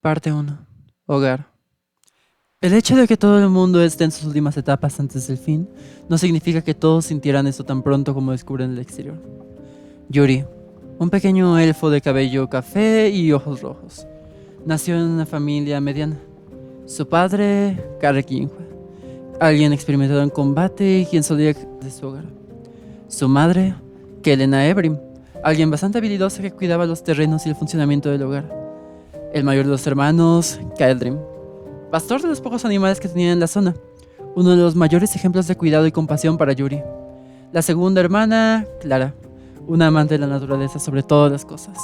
Parte uno. Hogar. El hecho de que todo el mundo esté en sus últimas etapas antes del fin no significa que todos sintieran esto tan pronto como descubren el exterior. Yuri, un pequeño elfo de cabello café y ojos rojos, nació en una familia mediana. Su padre, Karek Yinhua, alguien experimentado en combate y quien solía de su hogar. Su madre, Kelena Ebrim, alguien bastante habilidosa que cuidaba los terrenos y el funcionamiento del hogar. El mayor de los hermanos, Kaeldrim, pastor de los pocos animales que tenía en la zona, uno de los mayores ejemplos de cuidado y compasión para Yuri. La segunda hermana, Clara, una amante de la naturaleza sobre todas las cosas.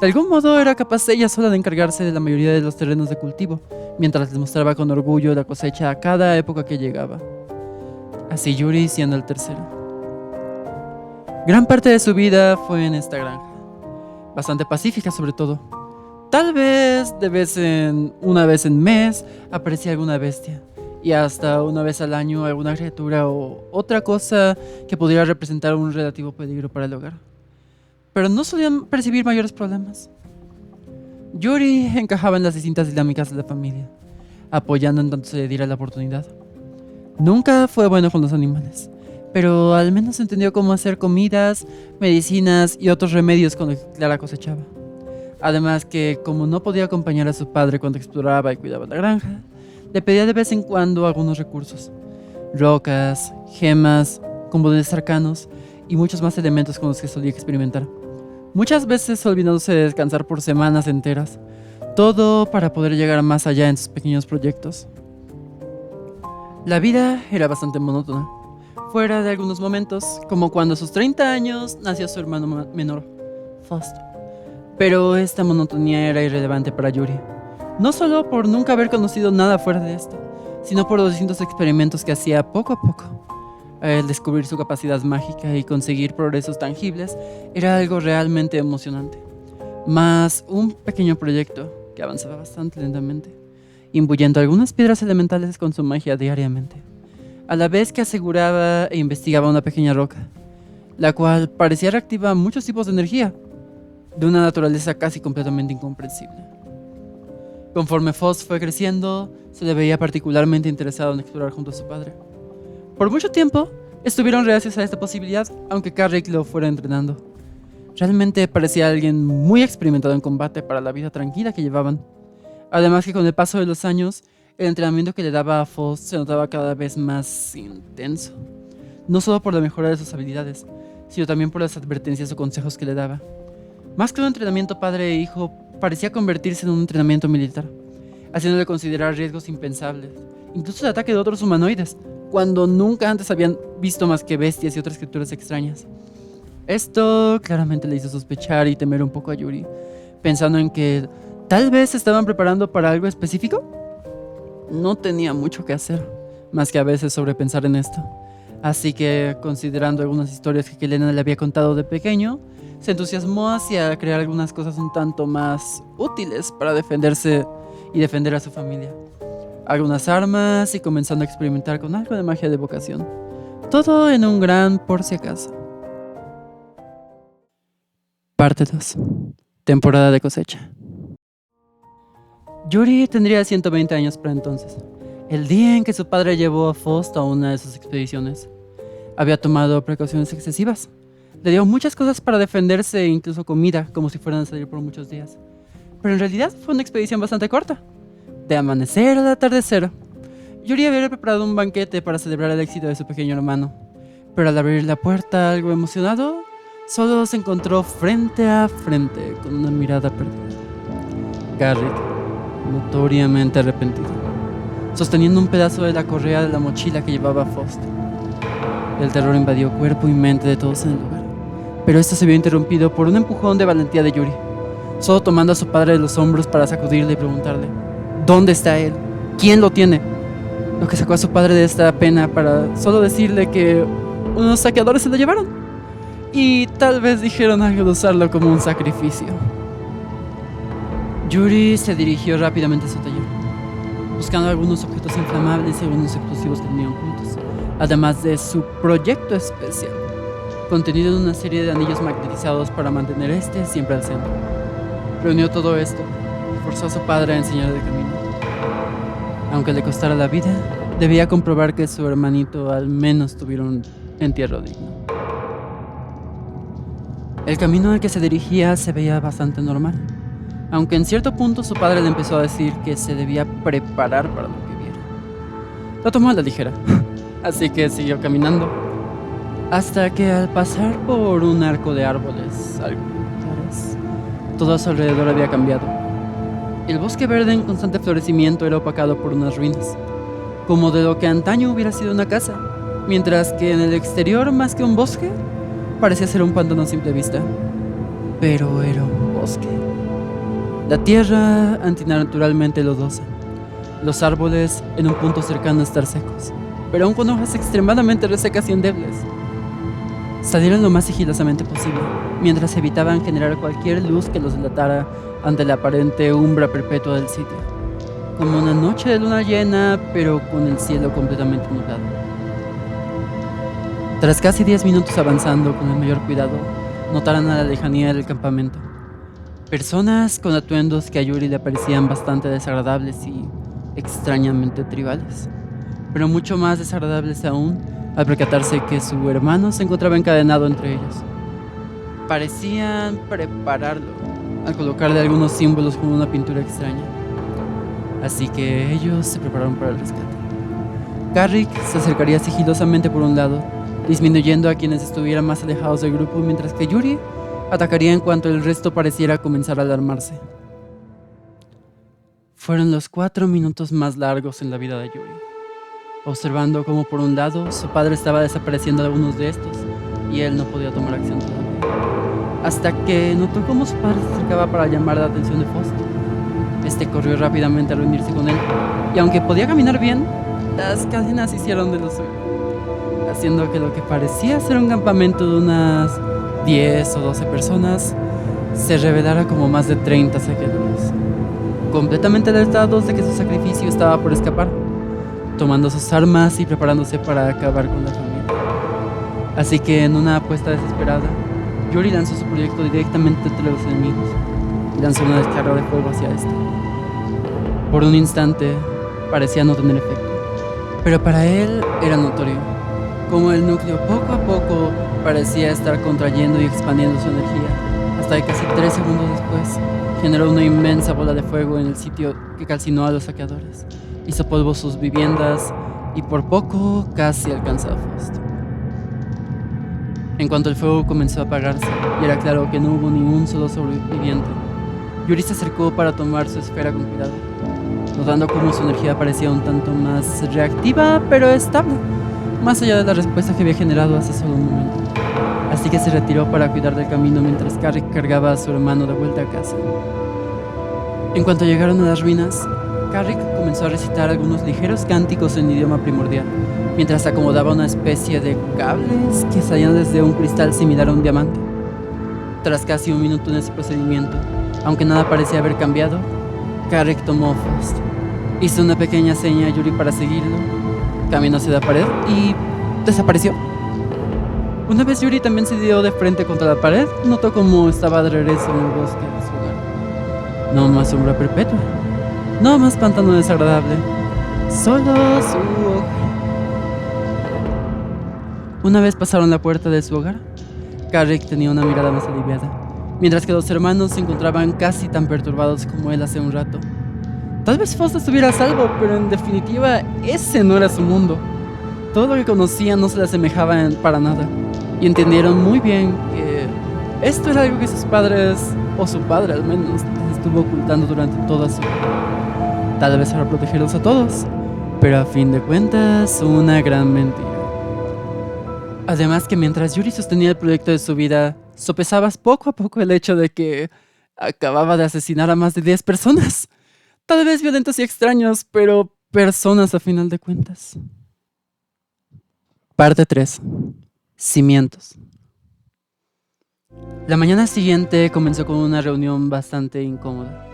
De algún modo era capaz ella sola de encargarse de la mayoría de los terrenos de cultivo, mientras les mostraba con orgullo la cosecha a cada época que llegaba. Así Yuri siendo el tercero. Gran parte de su vida fue en esta granja, bastante pacífica sobre todo. Tal vez una vez en mes aparecía alguna bestia, y hasta una vez al año alguna criatura o otra cosa que pudiera representar un relativo peligro para el hogar. Pero no solían percibir mayores problemas. Yuri encajaba en las distintas dinámicas de la familia, apoyando en tanto se le diera la oportunidad. Nunca fue bueno con los animales, pero al menos entendió cómo hacer comidas, medicinas y otros remedios con lo que Clara cosechaba. Además que, como no podía acompañar a su padre cuando exploraba y cuidaba la granja, le pedía de vez en cuando algunos recursos. Rocas, gemas, componentes arcanos y muchos más elementos con los que solía experimentar. Muchas veces olvidándose de descansar por semanas enteras. Todo para poder llegar más allá en sus pequeños proyectos. La vida era bastante monótona, fuera de algunos momentos, como cuando a sus 30 años nació su hermano menor, Faust. Pero esta monotonía era irrelevante para Yuri, no solo por nunca haber conocido nada fuera de esto, sino por los distintos experimentos que hacía poco a poco. El descubrir su capacidad mágica y conseguir progresos tangibles era algo realmente emocionante. Más un pequeño proyecto que avanzaba bastante lentamente, imbuyendo algunas piedras elementales con su magia diariamente, a la vez que aseguraba e investigaba una pequeña roca, la cual parecía reactiva muchos tipos de energía, de una naturaleza casi completamente incomprensible. Conforme Foss fue creciendo, se le veía particularmente interesado en explorar junto a su padre. Por mucho tiempo, estuvieron reacios a esta posibilidad, aunque Carrick lo fuera entrenando. Realmente parecía alguien muy experimentado en combate para la vida tranquila que llevaban. Además que con el paso de los años, el entrenamiento que le daba a Foss se notaba cada vez más intenso. No solo por la mejora de sus habilidades, sino también por las advertencias o consejos que le daba. Más que un entrenamiento padre e hijo, parecía convertirse en un entrenamiento militar, haciéndole considerar riesgos impensables, incluso el ataque de otros humanoides, cuando nunca antes habían visto más que bestias y otras criaturas extrañas. Esto claramente le hizo sospechar y temer un poco a Yuri, pensando en que tal vez se estaban preparando para algo específico. No tenía mucho que hacer, más que a veces sobrepensar en esto. Así que, considerando algunas historias que Kelena le había contado de pequeño, se entusiasmó hacia crear algunas cosas un tanto más útiles para defenderse y defender a su familia. Algunas armas y comenzando a experimentar con algo de magia de evocación. Todo en un gran por si acaso. Parte 2. Temporada de cosecha. Yuri tendría 120 años para entonces, el día en que su padre llevó a Faust a una de sus expediciones. Había tomado precauciones excesivas. Le dio muchas cosas para defenderse e incluso comida, como si fueran a salir por muchos días. Pero en realidad fue una expedición bastante corta. De amanecer al atardecer. Yuri había preparado un banquete para celebrar el éxito de su pequeño hermano. Pero al abrir la puerta, algo emocionado, solo se encontró frente a frente con una mirada perdida. Garrick, notoriamente arrepentido, sosteniendo un pedazo de la correa de la mochila que llevaba Faust. El terror invadió cuerpo y mente de todos en el lugar, pero esto se vio interrumpido por un empujón de valentía de Yuri, solo tomando a su padre de los hombros para sacudirle y preguntarle: ¿dónde está él? ¿Quién lo tiene? Lo que sacó a su padre de esta pena para solo decirle que unos saqueadores se lo llevaron, y tal vez dijeron algo de usarlo como un sacrificio. Yuri se dirigió rápidamente a su taller, buscando algunos objetos inflamables y algunos explosivos que tenían juntos, además de su proyecto especial, contenido en una serie de anillos magnetizados para mantener este siempre al centro. Reunió todo esto, y forzó a su padre a enseñarle el camino. Aunque le costara la vida, debía comprobar que su hermanito al menos tuviera un entierro digno. El camino al que se dirigía se veía bastante normal, aunque en cierto punto su padre le empezó a decir que se debía preparar para lo que viera. Lo tomó a la ligera, así que siguió caminando, hasta que al pasar por un arco de árboles algo claros, todo a su alrededor había cambiado. El bosque verde en constante florecimiento era opacado por unas ruinas, como de lo que antaño hubiera sido una casa, mientras que en el exterior, más que un bosque, parecía ser un pantano a simple vista. Pero era un bosque. La tierra antinaturalmente lodosa, los árboles en un punto cercano a estar secos, pero aún con hojas extremadamente resecas y endebles. Salieron lo más sigilosamente posible, mientras evitaban generar cualquier luz que los delatara ante la aparente umbra perpetua del sitio, como una noche de luna llena, pero con el cielo completamente nublado. Tras casi 10 minutos avanzando con el mayor cuidado, notaron a la lejanía del campamento personas con atuendos que a Yuri le parecían bastante desagradables y extrañamente tribales, pero mucho más desagradables aún al percatarse que su hermano se encontraba encadenado entre ellos. Parecían prepararlo al colocarle algunos símbolos con una pintura extraña, así que ellos se prepararon para el rescate. Carrick se acercaría sigilosamente por un lado, disminuyendo a quienes estuvieran más alejados del grupo, mientras que Yuri atacaría en cuanto el resto pareciera comenzar a alarmarse. Fueron los 4 minutos más largos en la vida de Yuri, observando cómo por un lado su padre estaba desapareciendo algunos de estos y él no podía tomar acción todavía, hasta que notó cómo su padre se acercaba para llamar la atención de Faust. Este corrió rápidamente a reunirse con él, y aunque podía caminar bien, las cadenas hicieron de lo suyo, haciendo que lo que parecía ser un campamento de unas 10 o 12 personas se revelara como más de 30 saqueadores, completamente alertados de que su sacrificio estaba por escapar, tomando sus armas y preparándose para acabar con la familia. Así que en una apuesta desesperada, Yuri lanzó su proyecto directamente entre los enemigos y lanzó una descarga de fuego hacia este. Por un instante parecía no tener efecto, pero para él era notorio como el núcleo poco a poco parecía estar contrayendo y expandiendo su energía, hasta que casi 3 segundos después generó una inmensa bola de fuego en el sitio que calcinó a los saqueadores, hizo polvo sus viviendas y por poco casi alcanzó a Faust. En cuanto el fuego comenzó a apagarse y era claro que no hubo ni un solo sobreviviente, Yuri se acercó para tomar su esfera con cuidado, notando cómo su energía parecía un tanto más reactiva pero estable, más allá de la respuesta que había generado hace solo un momento. Así que se retiró para cuidar del camino mientras Carrick cargaba a su hermano de vuelta a casa. En cuanto llegaron a las ruinas, Carrick comenzó a recitar algunos ligeros cánticos en idioma primordial, mientras acomodaba una especie de cables que salían desde un cristal similar a un diamante. Tras casi un minuto en ese procedimiento, aunque nada parecía haber cambiado, Carrick tomó Faust, hizo una pequeña seña a Yuri para seguirlo, caminó hacia la pared y desapareció. Una vez Yuri también se dio de frente contra la pared, notó cómo estaba de regreso en el bosque de su hogar. No más sombra perpetua, no más pantano desagradable, solo su hogar. Una vez pasaron la puerta de su hogar, Carrick tenía una mirada más aliviada, mientras que los hermanos se encontraban casi tan perturbados como él hace un rato. Tal vez Faust estuviera a salvo, pero en definitiva ese no era su mundo. Todo lo que conocían no se le asemejaba para nada, y entendieron muy bien que esto era algo que sus padres, o su padre al menos, estuvo ocultando durante toda su vida. Tal vez para protegerlos a todos, pero a fin de cuentas una gran mentira. Además que mientras Yuri sostenía el proyecto de su vida, sopesabas poco a poco el hecho de que acababa de asesinar a más de 10 personas. Tal vez violentos y extraños, pero personas a final de cuentas. Parte 3. Cimientos. La mañana siguiente comenzó con una reunión bastante incómoda.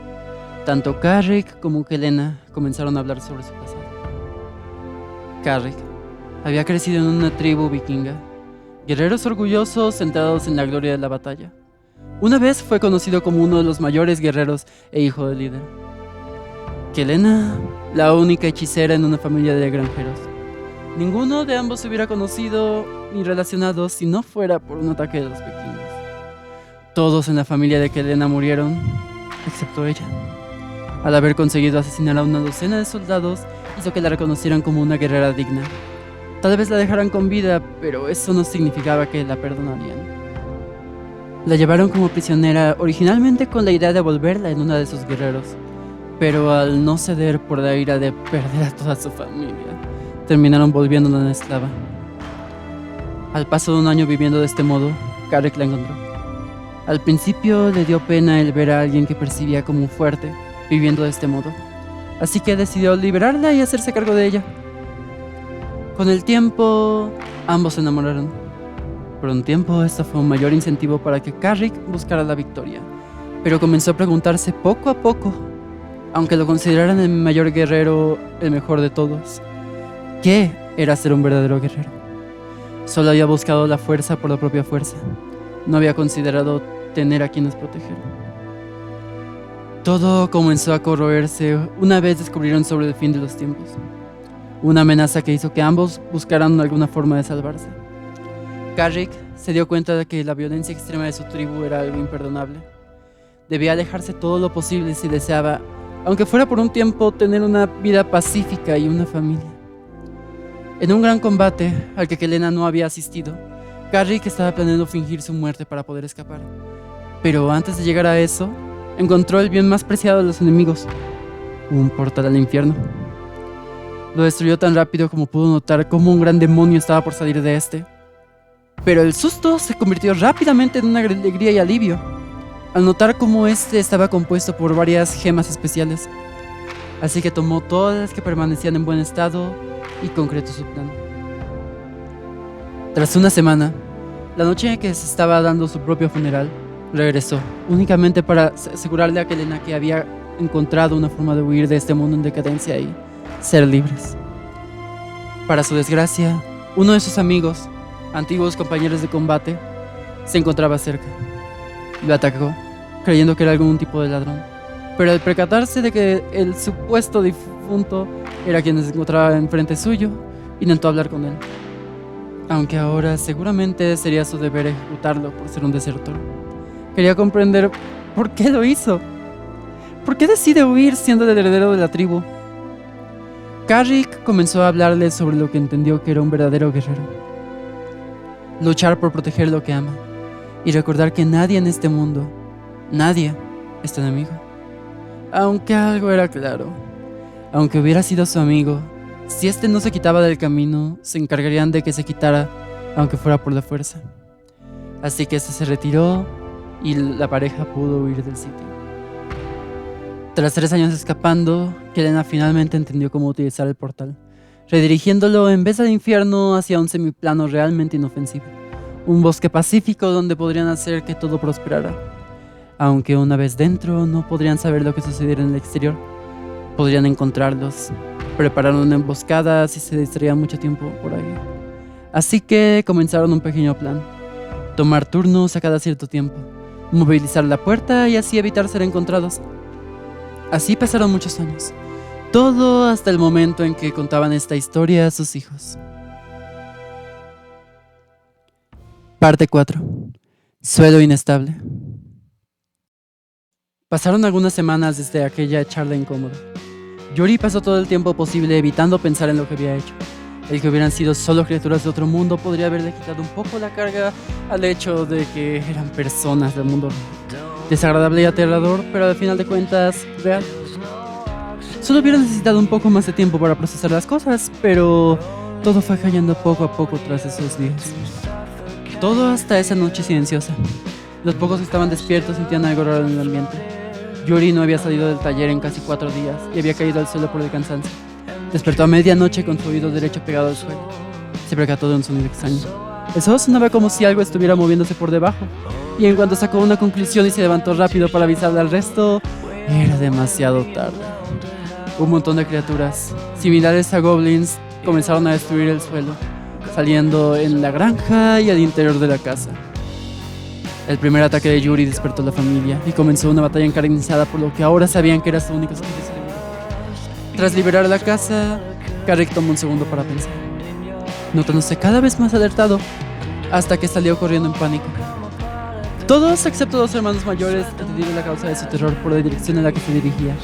Tanto Carrick como Helena comenzaron a hablar sobre su pasado. Carrick había crecido en una tribu vikinga, guerreros orgullosos centrados en la gloria de la batalla, Una vez fue conocido como uno de los mayores guerreros e hijo del líder. Kelena, la única hechicera en una familia de granjeros. Ninguno de ambos se hubiera conocido ni relacionado si no fuera por un ataque de los vikingos. Todos en la familia de Kelena murieron, excepto ella. Al haber conseguido asesinar a una docena de soldados, hizo que la reconocieran como una guerrera digna. Tal vez la dejaran con vida, pero eso no significaba que la perdonarían. La llevaron como prisionera, originalmente con la idea de volverla en una de sus guerreros, pero al no ceder por la ira de perder a toda su familia, terminaron volviéndola en esclava. Al paso de un año viviendo de este modo, Carrick la encontró. Al principio le dio pena el ver a alguien que percibía como fuerte, viviendo de este modo, así que decidió liberarla y hacerse cargo de ella. Con el tiempo, ambos se enamoraron. Por un tiempo, esto fue un mayor incentivo para que Carrick buscara la victoria, pero comenzó a preguntarse poco a poco, aunque lo consideraran el mayor guerrero, el mejor de todos, ¿qué era ser un verdadero guerrero? Solo había buscado la fuerza por la propia fuerza. No había considerado tener a quienes proteger. Todo comenzó a corroerse una vez descubrieron sobre el fin de los tiempos. Una amenaza que hizo que ambos buscaran alguna forma de salvarse. Carrick se dio cuenta de que la violencia extrema de su tribu era algo imperdonable. Debía alejarse todo lo posible si deseaba, aunque fuera por un tiempo, tener una vida pacífica y una familia. En un gran combate al que Kelena no había asistido, Carrick estaba planeando fingir su muerte para poder escapar. Pero antes de llegar a eso, encontró el bien más preciado de los enemigos, un portal al infierno. Lo destruyó tan rápido como pudo notar cómo un gran demonio estaba por salir de este. Pero el susto se convirtió rápidamente en una alegría y alivio, al notar cómo este estaba compuesto por varias gemas especiales. Así que tomó todas las que permanecían en buen estado y concretó su plan. Tras una semana, la noche en que se estaba dando su propio funeral, regresó, únicamente para asegurarle a Kelena que había encontrado una forma de huir de este mundo en decadencia y ser libres. Para su desgracia, uno de sus amigos, antiguos compañeros de combate, se encontraba cerca. Lo atacó, creyendo que era algún tipo de ladrón, pero al percatarse de que el supuesto difunto era quien se encontraba enfrente suyo, intentó hablar con él. Aunque ahora seguramente sería su deber ejecutarlo por ser un desertor. Quería comprender por qué lo hizo. ¿Por qué decide huir siendo el heredero de la tribu? Carrick comenzó a hablarle sobre lo que entendió que era un verdadero guerrero. Luchar por proteger lo que ama y recordar que nadie en este mundo, nadie, es tu enemigo. Aunque algo era claro, aunque hubiera sido su amigo, si este no se quitaba del camino, se encargarían de que se quitara, aunque fuera por la fuerza. Así que este se retiró y la pareja pudo huir del sitio. Tras 3 años escapando, Kelena finalmente entendió cómo utilizar el portal, redirigiéndolo en vez del infierno hacia un semiplano realmente inofensivo, un bosque pacífico donde podrían hacer que todo prosperara. Aunque una vez dentro no podrían saber lo que sucediera en el exterior, podrían encontrarlos, preparar una emboscada si se distraían mucho tiempo por ahí. Así que comenzaron un pequeño plan: tomar turnos a cada cierto tiempo, movilizar la puerta y así evitar ser encontrados. Así pasaron muchos años, todo hasta el momento en que contaban esta historia a sus hijos. Parte 4. Suelo inestable. Pasaron algunas semanas desde aquella charla incómoda. Yuri pasó todo el tiempo posible evitando pensar en lo que había hecho. El que hubieran sido solo criaturas de otro mundo podría haberle quitado un poco la carga al hecho de que eran personas del mundo real. Desagradable y aterrador, pero al final de cuentas, real. Solo hubiera necesitado un poco más de tiempo para procesar las cosas, pero todo fue cayendo poco a poco tras esos días. Todo hasta esa noche silenciosa. Los pocos que estaban despiertos sentían algo raro en el ambiente. Yuri no había salido del taller en casi 4 días y había caído al suelo por el cansancio. Despertó a medianoche con su oído derecho pegado al suelo. Se percató de un sonido extraño. El sonido sonaba como si algo estuviera moviéndose por debajo, y en cuanto sacó una conclusión y se levantó rápido para avisarle al resto, era demasiado tarde. Un montón de criaturas, similares a goblins, comenzaron a destruir el suelo, saliendo en la granja y al interior de la casa. El primer ataque de Yuri despertó a la familia y comenzó una batalla encarnizada por lo que ahora sabían que era su único escondite seguro. Tras liberar la casa, Carrick tomó un segundo para pensar, notándose cada vez más alertado, hasta que salió corriendo en pánico. Todos, excepto dos hermanos mayores, entendieron la causa de su terror por la dirección en la que se dirigía.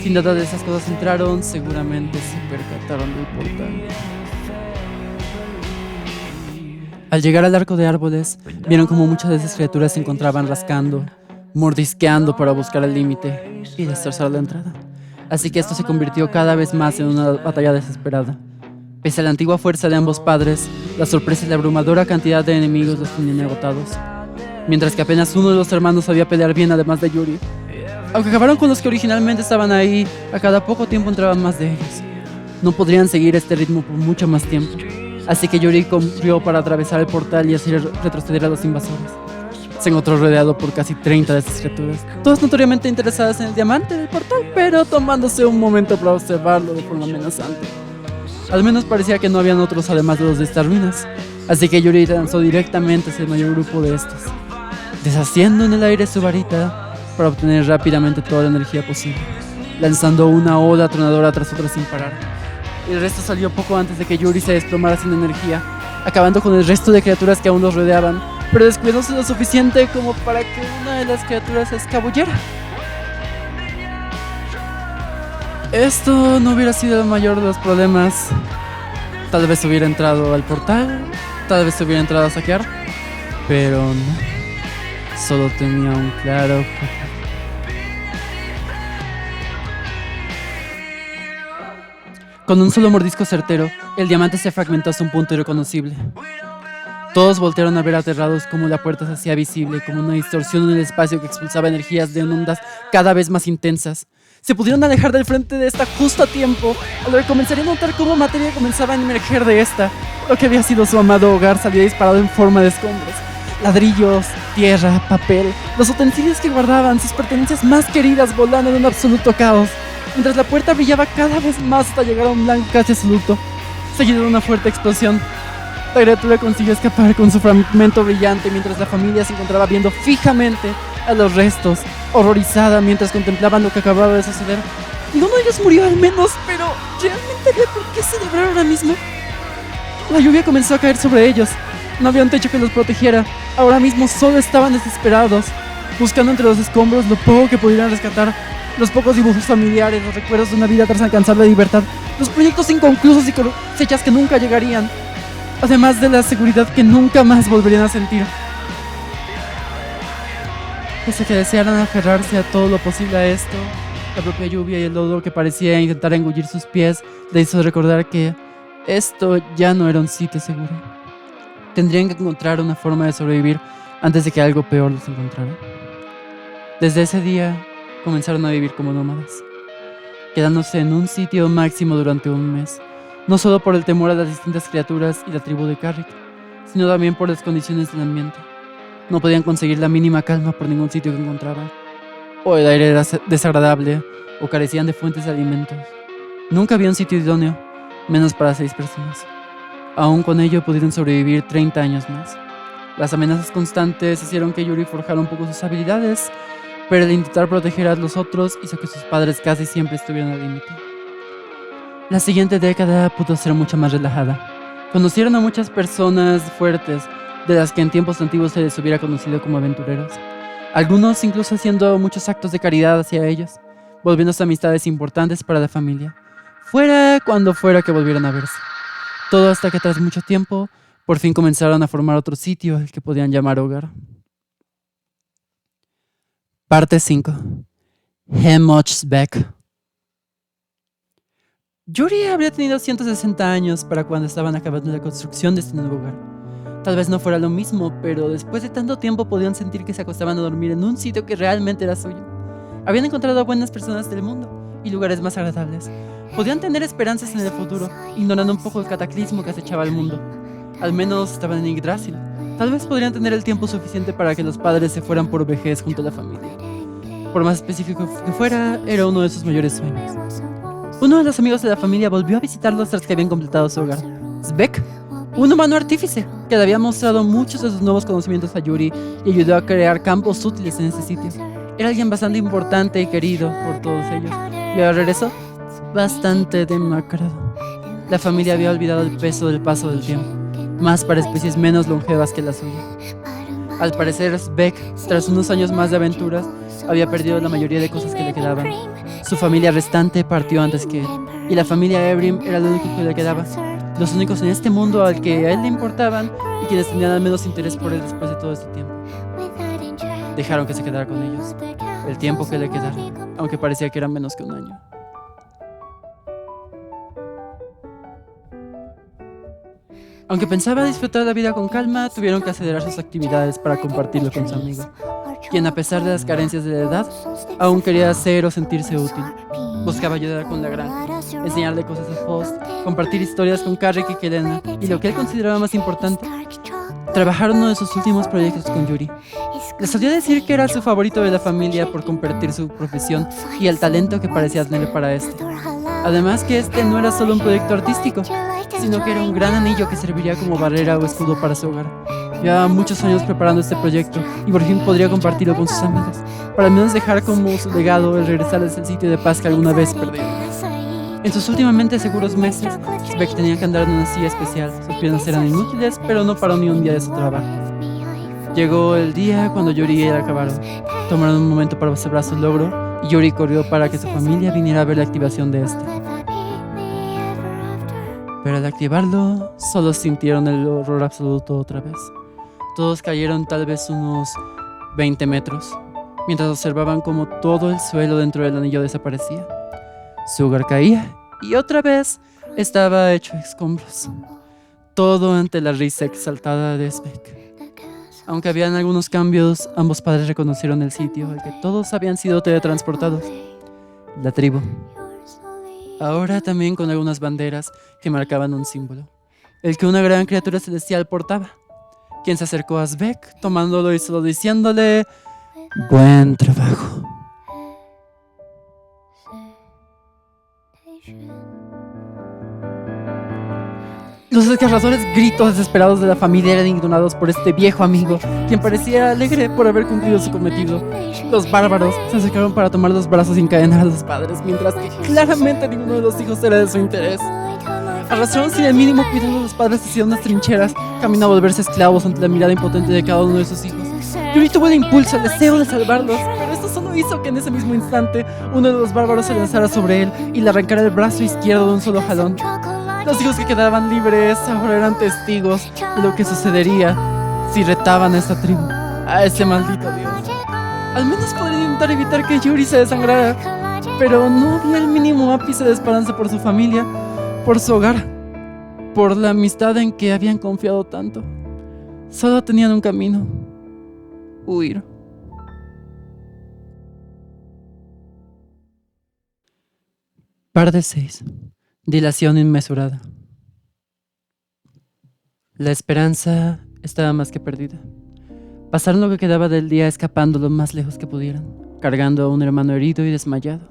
Sin duda de esas cosas entraron, seguramente se percataron del portal. Al llegar al arco de árboles, vieron como muchas de esas criaturas se encontraban rascando, mordisqueando para buscar el límite y destrozar la entrada. Así que esto se convirtió cada vez más en una batalla desesperada. Pese a la antigua fuerza de ambos padres, la sorpresa y la abrumadora cantidad de enemigos los tenían agotados. Mientras que apenas uno de los hermanos sabía pelear bien además de Yuri. Aunque acabaron con los que originalmente estaban ahí, a cada poco tiempo entraban más de ellos. No podrían seguir este ritmo por mucho más tiempo, así que Yuri corrió para atravesar el portal y así retroceder a los invasores. Se encontró rodeado por casi 30 de estas criaturas, todas notoriamente interesadas en el diamante del portal, pero tomándose un momento para observarlo de forma amenazante. Al menos parecía que no habían otros además de los de estas ruinas, así que Yuri lanzó directamente hacia el mayor grupo de estos, deshaciendo en el aire su varita para obtener rápidamente toda la energía posible, lanzando una ola tronadora tras otra sin parar. El resto salió poco antes de que Yuri se desplomara sin energía, acabando con el resto de criaturas que aún los rodeaban, pero descuidándose lo suficiente como para que una de las criaturas se escabullera. Esto no hubiera sido el mayor de los problemas. Tal vez hubiera entrado al portal, tal vez hubiera entrado a saquear, pero no. Solo tenía un claro objetivo. Con un solo mordisco certero, el diamante se fragmentó hasta un punto irreconocible. Todos voltearon a ver aterrados cómo la puerta se hacía visible, como una distorsión en el espacio que expulsaba energías de ondas cada vez más intensas. Se pudieron alejar del frente de esta justo a tiempo, a lo que comenzaría a notar cómo materia comenzaba a emerger de esta. Lo que había sido su amado hogar salía disparado en forma de escombros. Ladrillos, tierra, papel, los utensilios que guardaban, sus pertenencias más queridas volando en un absoluto caos, mientras la puerta brillaba cada vez más hasta llegar a un blanco casi absoluto, seguido de una fuerte explosión. La criatura consiguió escapar con su fragmento brillante mientras la familia se encontraba viendo fijamente a los restos, horrorizada mientras contemplaban lo que acababa de suceder. Ninguno de ellos murió al menos, pero ¿realmente había por qué celebrar ahora mismo? La lluvia comenzó a caer sobre ellos. No había un techo que los protegiera. Ahora mismo solo estaban desesperados, buscando entre los escombros lo poco que pudieran rescatar, los pocos dibujos familiares, los recuerdos de una vida tras alcanzar la libertad, los proyectos inconclusos y cosechas que nunca llegarían, además de la seguridad que nunca más volverían a sentir. Pese a que desearan aferrarse a todo lo posible a esto, la propia lluvia y el lodo que parecía intentar engullir sus pies le hizo recordar que esto ya no era un sitio seguro. Tendrían que encontrar una forma de sobrevivir antes de que algo peor los encontrara. Desde ese día comenzaron a vivir como nómadas, quedándose en un sitio máximo durante un mes, no solo por el temor a las distintas criaturas y la tribu de Carrick, sino también por las condiciones del ambiente. No podían conseguir la mínima calma por ningún sitio que encontraban, o el aire era desagradable, o carecían de fuentes de alimentos. Nunca había un sitio idóneo, menos para 6 personas. Aún con ello pudieron sobrevivir 30 años más. Las amenazas constantes hicieron que Yuri forjara un poco sus habilidades, pero el intentar proteger a los otros hizo que sus padres casi siempre estuvieran al límite. La siguiente década pudo ser mucho más relajada. Conocieron a muchas personas fuertes, de las que en tiempos antiguos se les hubiera conocido como aventureros. Algunos incluso haciendo muchos actos de caridad hacia ellos, volviéndose amistades importantes para la familia, fuera cuando fuera que volvieran a verse. Todo hasta que tras mucho tiempo, por fin comenzaron a formar otro sitio al que podían llamar hogar. Parte 5. Hemmochsbeck. Yuri habría tenido 160 años para cuando estaban acabando la construcción de este nuevo hogar. Tal vez no fuera lo mismo, pero después de tanto tiempo podían sentir que se acostaban a dormir en un sitio que realmente era suyo. Habían encontrado a buenas personas del mundo y lugares más agradables. Podían tener esperanzas en el futuro, ignorando un poco el cataclismo que acechaba al mundo. Al menos estaban en Yggdrasil. Tal vez podrían tener el tiempo suficiente para que los padres se fueran por vejez junto a la familia. Por más específico que fuera, era uno de sus mayores sueños. Uno de los amigos de la familia volvió a visitarlos tras que habían completado su hogar. Svek Un humano artífice que le había mostrado muchos de sus nuevos conocimientos a Yuri y ayudó a crear campos útiles en ese sitio. Era alguien bastante importante y querido por todos ellos, y ahora regresó bastante demacrado. La familia había olvidado el peso del paso del tiempo, más para especies menos longevas que la suya. Al parecer, Beck, tras unos años más de aventuras, había perdido la mayoría de cosas que le quedaban. Su familia restante partió antes que él, y la familia Evrim era lo único que le quedaba. Los únicos en este mundo al que a él le importaban y quienes tenían al menos interés por él después de todo este tiempo. Dejaron que se quedara con ellos, el tiempo que le quedara, aunque parecía que era menos que un año. Aunque pensaba disfrutar la vida con calma, tuvieron que acelerar sus actividades para compartirlo con su amigo, quien a pesar de las carencias de la edad, aún quería hacer o sentirse útil. Buscaba ayudar con la granja, enseñarle cosas a Faust, compartir historias con Carrick y Kelena, y lo que él consideraba más importante, trabajar uno de sus últimos proyectos con Yuri. Le solía decir que era su favorito de la familia por compartir su profesión y el talento que parecía tener para esto. Además que este no era solo un proyecto artístico, sino que era un gran anillo que serviría como barrera o escudo para su hogar. Llevaba muchos años preparando este proyecto y por fin podría compartirlo con sus amigos, para al menos dejar como su legado el regresarles al sitio de paz que alguna vez perdió. En sus últimamente seguros meses, Beck tenía que andar en una silla especial. Sus piernas eran inútiles, pero no paró ni un día de su trabajo. Llegó el día cuando Yuri y él acabaron. Tomaron un momento para celebrar su logro y Yuri corrió para que su familia viniera a ver la activación de este. Pero al activarlo, solo sintieron el horror absoluto otra vez. Todos cayeron tal vez unos 20 metros, mientras observaban cómo todo el suelo dentro del anillo desaparecía. Su hogar caía y otra vez estaba hecho de escombros. Todo ante la risa exaltada de Beck. Aunque habían algunos cambios, ambos padres reconocieron el sitio al que todos habían sido teletransportados. La tribu. Ahora también con algunas banderas que marcaban un símbolo, el que una gran criatura celestial portaba, quien se acercó a Beck tomándolo y solo diciéndole: buen trabajo. Los desgarradores gritos desesperados de la familia eran ignorados por este viejo amigo, quien parecía alegre por haber cumplido su cometido. Los bárbaros se acercaron para tomar los brazos y encadenar a los padres, mientras que claramente ninguno de los hijos era de su interés. Arrastraron sin el mínimo cuidado a los padres hacia unas trincheras, camino a volverse esclavos ante la mirada impotente de cada uno de sus hijos. Yuri tuvo el impulso, el deseo de salvarlos, pero esto solo hizo que en ese mismo instante uno de los bárbaros se lanzara sobre él y le arrancara el brazo izquierdo de un solo jalón. Los hijos que quedaban libres ahora eran testigos de lo que sucedería si retaban a esta tribu, a ese maldito dios. Al menos podrían intentar evitar que Yuri se desangrara, pero no había el mínimo ápice de esperanza por su familia, por su hogar, por la amistad en que habían confiado tanto. Solo tenían un camino: huir. Parte 6. Dilación inmesurada. La esperanza estaba más que perdida. Pasaron lo que quedaba del día escapando lo más lejos que pudieran, cargando a un hermano herido y desmayado.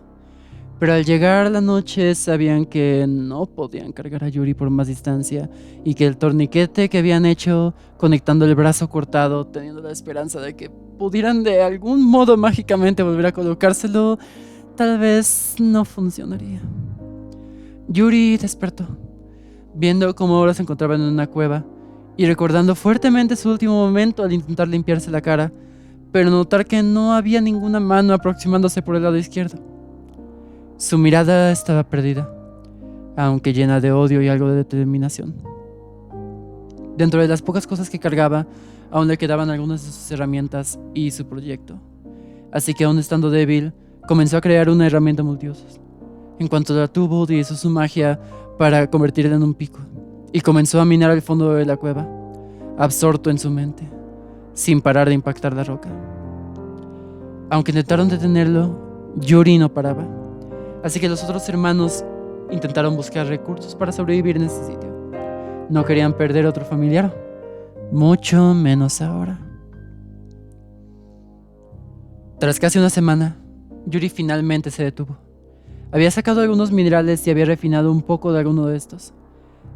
Pero al llegar la noche sabían que no podían cargar a Yuri por más distancia y que el torniquete que habían hecho conectando el brazo cortado, teniendo la esperanza de que pudieran de algún modo mágicamente volver a colocárselo, tal vez no funcionaría. Yuri despertó, viendo cómo ahora se encontraba en una cueva y recordando fuertemente su último momento al intentar limpiarse la cara, pero notar que no había ninguna mano aproximándose por el lado izquierdo. Su mirada estaba perdida, aunque llena de odio y algo de determinación. Dentro de las pocas cosas que cargaba, aún le quedaban algunas de sus herramientas y su proyecto. Así que aún estando débil, comenzó a crear una herramienta multiusos. En cuanto la tuvo, utilizó su magia para convertirla en un pico y comenzó a minar el fondo de la cueva, absorto en su mente, sin parar de impactar la roca. Aunque intentaron detenerlo, Yuri no paraba, así que los otros hermanos intentaron buscar recursos para sobrevivir en ese sitio. No querían perder otro familiar, mucho menos ahora. Tras casi una semana, Yuri finalmente se detuvo. Había sacado algunos minerales y había refinado un poco de alguno de estos,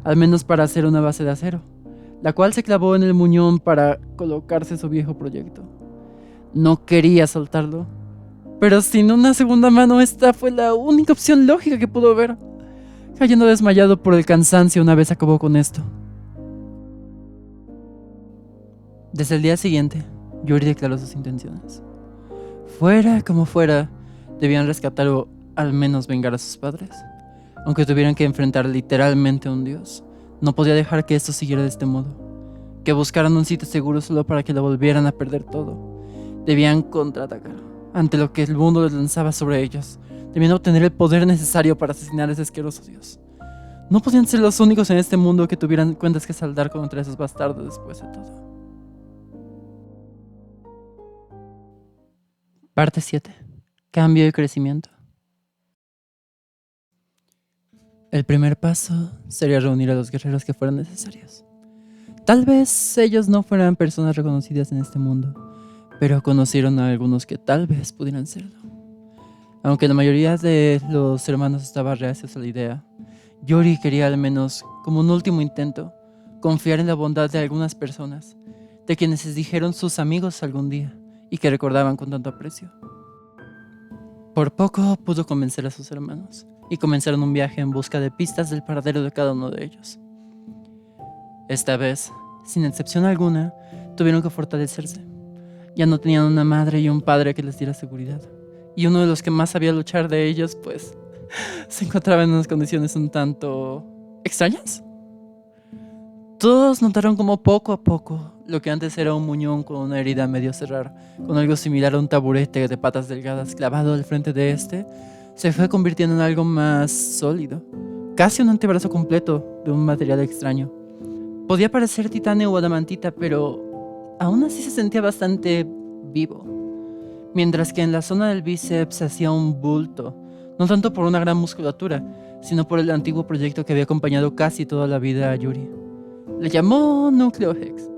al menos para hacer una base de acero, la cual se clavó en el muñón para colocarse su viejo proyecto. No quería soltarlo, pero sin una segunda mano esta fue la única opción lógica que pudo ver. Cayendo desmayado por el cansancio una vez acabó con esto. Desde el día siguiente, Yuri declaró sus intenciones. Fuera como fuera, debían rescatar o al menos vengar a sus padres. Aunque tuvieran que enfrentar literalmente a un dios, no podía dejar que esto siguiera de este modo. Que buscaran un sitio seguro solo para que lo volvieran a perder todo. Debían contraatacar ante lo que el mundo les lanzaba sobre ellos. Debían obtener el poder necesario para asesinar a ese asqueroso dios. No podían ser los únicos en este mundo que tuvieran cuentas que saldar contra esos bastardos después de todo. Parte 7. Cambio y crecimiento. El primer paso sería reunir a los guerreros que fueran necesarios. Tal vez ellos no fueran personas reconocidas en este mundo, pero conocieron a algunos que tal vez pudieran serlo. Aunque la mayoría de los hermanos estaba reacios a la idea, Yuri quería al menos, como un último intento, confiar en la bondad de algunas personas, de quienes les dijeron sus amigos algún día y que recordaban con tanto aprecio. Por poco pudo convencer a sus hermanos y comenzaron un viaje en busca de pistas del paradero de cada uno de ellos. Esta vez, sin excepción alguna, tuvieron que fortalecerse. Ya no tenían una madre y un padre que les diera seguridad. Y uno de los que más sabía luchar de ellos, pues, se encontraba en unas condiciones un tanto extrañas. Todos notaron como poco a poco, lo que antes era un muñón con una herida a medio cerrar, con algo similar a un taburete de patas delgadas clavado al frente de este, se fue convirtiendo en algo más sólido, casi un antebrazo completo de un material extraño. Podía parecer titanio o adamantita, pero aún así se sentía bastante vivo. Mientras que en la zona del bíceps se hacía un bulto, no tanto por una gran musculatura, sino por el antiguo proyecto que había acompañado casi toda la vida a Yuri. Le llamó Núcleo Hex,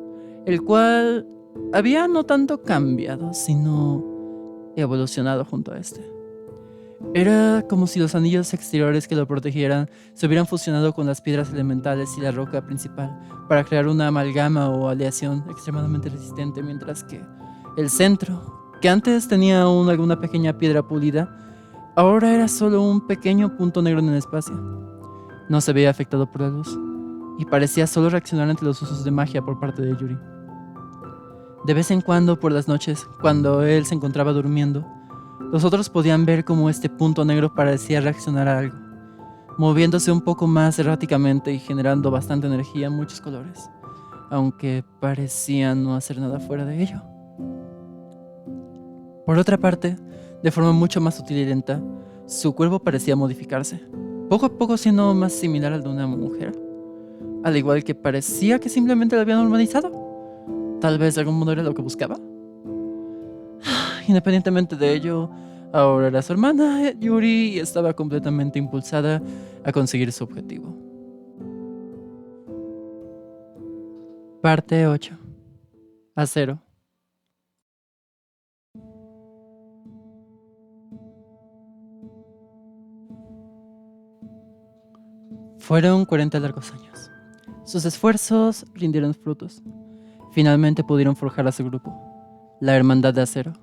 el cual había no tanto cambiado, sino evolucionado junto a este. Era como si los anillos exteriores que lo protegieran se hubieran fusionado con las piedras elementales y la roca principal para crear una amalgama o aleación extremadamente resistente, mientras que el centro, que antes tenía aún alguna pequeña piedra pulida, ahora era solo un pequeño punto negro en el espacio. No se veía afectado por la luz y parecía solo reaccionar ante los usos de magia por parte de Yuri. De vez en cuando, por las noches, cuando él se encontraba durmiendo, los otros podían ver cómo este punto negro parecía reaccionar a algo, moviéndose un poco más erráticamente y generando bastante energía en muchos colores, aunque parecía no hacer nada fuera de ello. Por otra parte, de forma mucho más sutil y lenta, su cuerpo parecía modificarse, poco a poco siendo más similar al de una mujer, al igual que parecía que simplemente lo había normalizado. Tal vez de algún modo era lo que buscaba. Independientemente de ello, ahora era su hermana, Yuri, y estaba completamente impulsada a conseguir su objetivo. Parte 8. Acero. Fueron 40 largos años. Sus esfuerzos rindieron frutos. Finalmente pudieron forjar a su grupo, la Hermandad de Acero,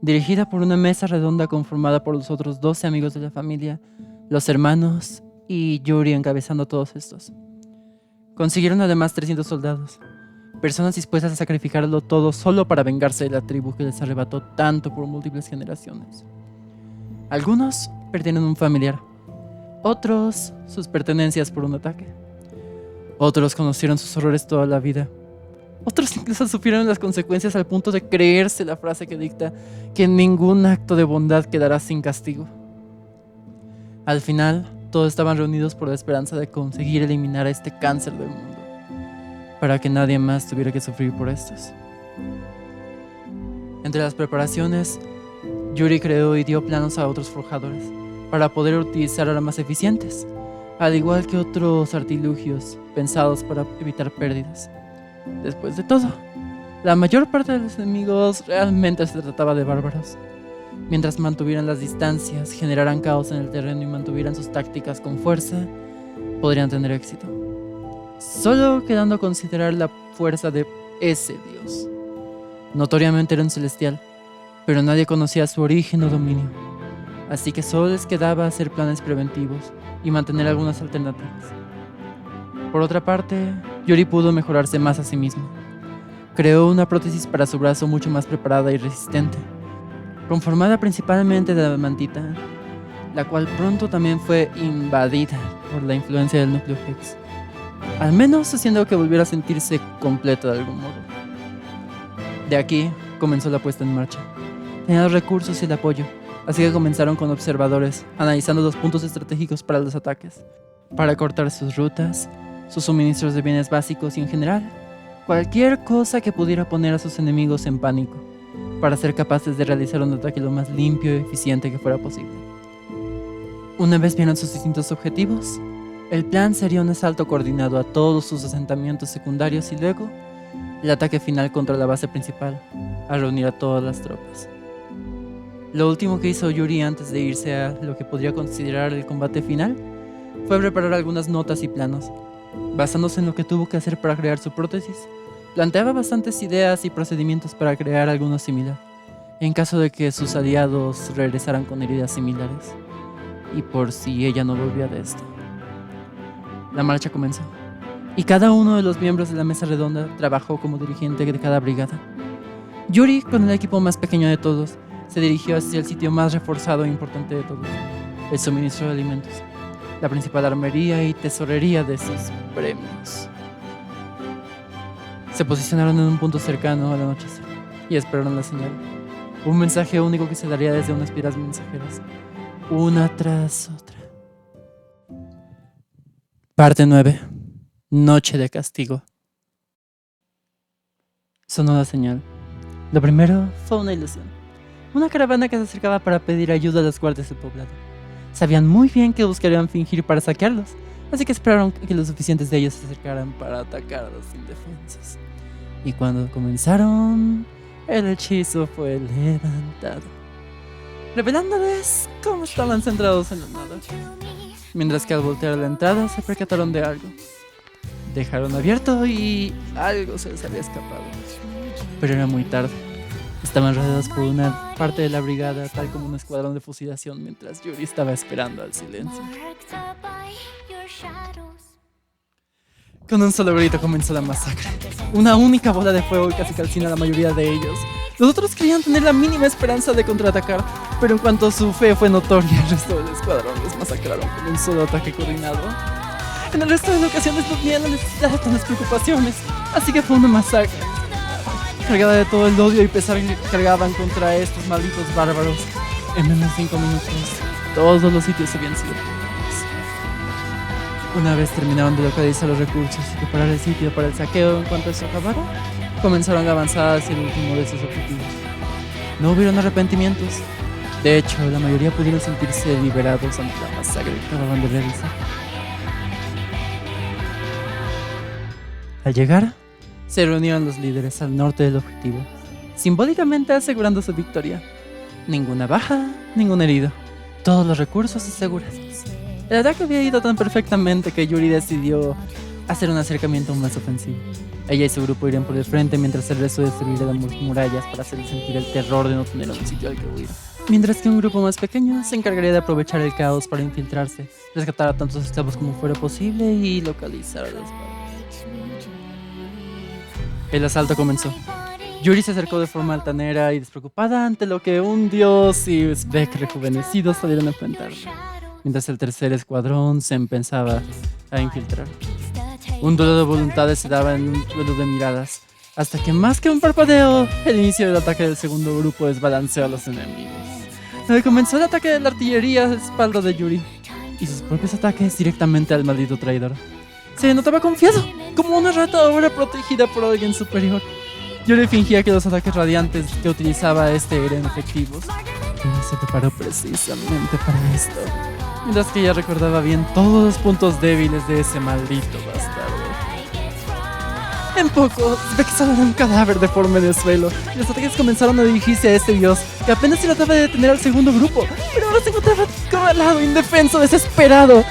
dirigida por una mesa redonda conformada por los otros 12 amigos de la familia, los hermanos y Yuri encabezando todos estos. Consiguieron además 300 soldados, personas dispuestas a sacrificarlo todo solo para vengarse de la tribu que les arrebató tanto por múltiples generaciones. Algunos perdieron un familiar, otros sus pertenencias por un ataque, otros conocieron sus horrores toda la vida. Otros incluso sufrieron las consecuencias al punto de creerse la frase que dicta que ningún acto de bondad quedará sin castigo. Al final, todos estaban reunidos por la esperanza de conseguir eliminar a este cáncer del mundo, para que nadie más tuviera que sufrir por estos. Entre las preparaciones, Yuri creó y dio planos a otros forjadores para poder utilizar armas eficientes, al igual que otros artilugios pensados para evitar pérdidas. Después de todo, la mayor parte de los enemigos realmente se trataba de bárbaros. Mientras mantuvieran las distancias, generaran caos en el terreno y mantuvieran sus tácticas con fuerza, podrían tener éxito. solo quedando a considerar la fuerza de ese dios. Notoriamente era un celestial, pero nadie conocía su origen o dominio, así que solo les quedaba hacer planes preventivos y mantener algunas alternativas. Por otra parte, Yuri pudo mejorarse más a sí mismo. Creó una prótesis para su brazo mucho más preparada y resistente, conformada principalmente de adamantita, la cual pronto también fue invadida por la influencia del núcleo Hex, al menos haciendo que volviera a sentirse completa de algún modo. De aquí comenzó la puesta en marcha. Tenía los recursos y el apoyo, así que comenzaron con observadores, analizando los puntos estratégicos para los ataques, para cortar sus rutas, sus suministros de bienes básicos y en general, cualquier cosa que pudiera poner a sus enemigos en pánico, para ser capaces de realizar un ataque lo más limpio y eficiente que fuera posible. Una vez vieron sus distintos objetivos, el plan sería un asalto coordinado a todos sus asentamientos secundarios y luego el ataque final contra la base principal, a reunir a todas las tropas. Lo último que hizo Yuri antes de irse a lo que podría considerar el combate final fue preparar algunas notas y planos. Basándose en lo que tuvo que hacer para crear su prótesis, planteaba bastantes ideas y procedimientos para crear alguno similar, en caso de que sus aliados regresaran con heridas similares, y por si ella no volvía de esto. La marcha comenzó, y cada uno de los miembros de la mesa redonda trabajó como dirigente de cada brigada. Yuri, con el equipo más pequeño de todos, se dirigió hacia el sitio más reforzado e importante de todos, el suministro de alimentos, la principal armería y tesorería de sus premios. Se posicionaron en un punto cercano al anochecer y esperaron la señal. Un mensaje único que se daría desde unas piedras mensajeras, una tras otra. Parte 9. Noche de castigo. Sonó la señal. Lo primero fue una ilusión. Una caravana que se acercaba para pedir ayuda a los guardias del poblado. Sabían muy bien que buscarían fingir para saquearlos, así que esperaron que los suficientes de ellos se acercaran para atacar a los indefensos. Y cuando comenzaron, el hechizo fue levantado, revelándoles cómo estaban centrados en la nada. Mientras que al voltear a la entrada se percataron de algo. Dejaron abierto y algo se les había escapado. Pero era muy tarde. Estaban rodeados por una parte de la brigada, tal como un escuadrón de fusilación, mientras Yuri estaba esperando al silencio. Con un solo grito comenzó la masacre. Una única bola de fuego casi calcina a la mayoría de ellos. Los otros creían tener la mínima esperanza de contraatacar, pero en cuanto su fe fue notoria, el resto del escuadrón los masacraron con un solo ataque coordinado. En el resto de las ocasiones no tenían la necesidad de tantas preocupaciones, así que fue una masacre cargada de todo el odio y pesar que cargaban contra estos malditos bárbaros. En menos de 5 minutos, todos los sitios habían sido ocupados. Una vez terminaron de localizar los recursos y preparar el sitio para el saqueo, en cuanto eso acabara, comenzaron a avanzar hacia el último de sus objetivos. No hubieron arrepentimientos. De hecho, la mayoría pudieron sentirse liberados ante la masacre que acababan de realizar. Al llegar, se reunieron los líderes al norte del objetivo, simbólicamente asegurando su victoria. Ninguna baja, ningún herido. Todos los recursos asegurados. El ataque había ido tan perfectamente que Yuri decidió hacer un acercamiento más ofensivo. Ella y su grupo irían por el frente mientras el resto destruiría las murallas para hacerles sentir el terror de no tener un sitio al que huir. Mientras que un grupo más pequeño se encargaría de aprovechar el caos para infiltrarse, rescatar a tantos esclavos como fuera posible y localizar a los padres. El asalto comenzó. Yuri se acercó de forma altanera y despreocupada ante lo que un dios y Uzbek rejuvenecidos salieron a enfrentar, mientras el tercer escuadrón se empezaba a infiltrar. Un duelo de voluntades se daba en un duelo de miradas, hasta que más que un parpadeo, el inicio del ataque del segundo grupo desbalanceó a los enemigos. Donde comenzó el ataque de la artillería a la espalda de Yuri, y sus propios ataques directamente al maldito traidor. Se notaba confiado, como una rata ahora protegida por alguien superior. Yuri fingía que los ataques radiantes que utilizaba eran efectivos. Ella se preparó precisamente para esto, mientras que ella recordaba bien todos los puntos débiles de ese maldito bastardo. En poco, Uzbek salió un cadáver deforme en el suelo, y los ataques comenzaron a dirigirse a este dios, que apenas se trataba de detener al segundo grupo, pero ahora se encontraba acorralado, indefenso, desesperado.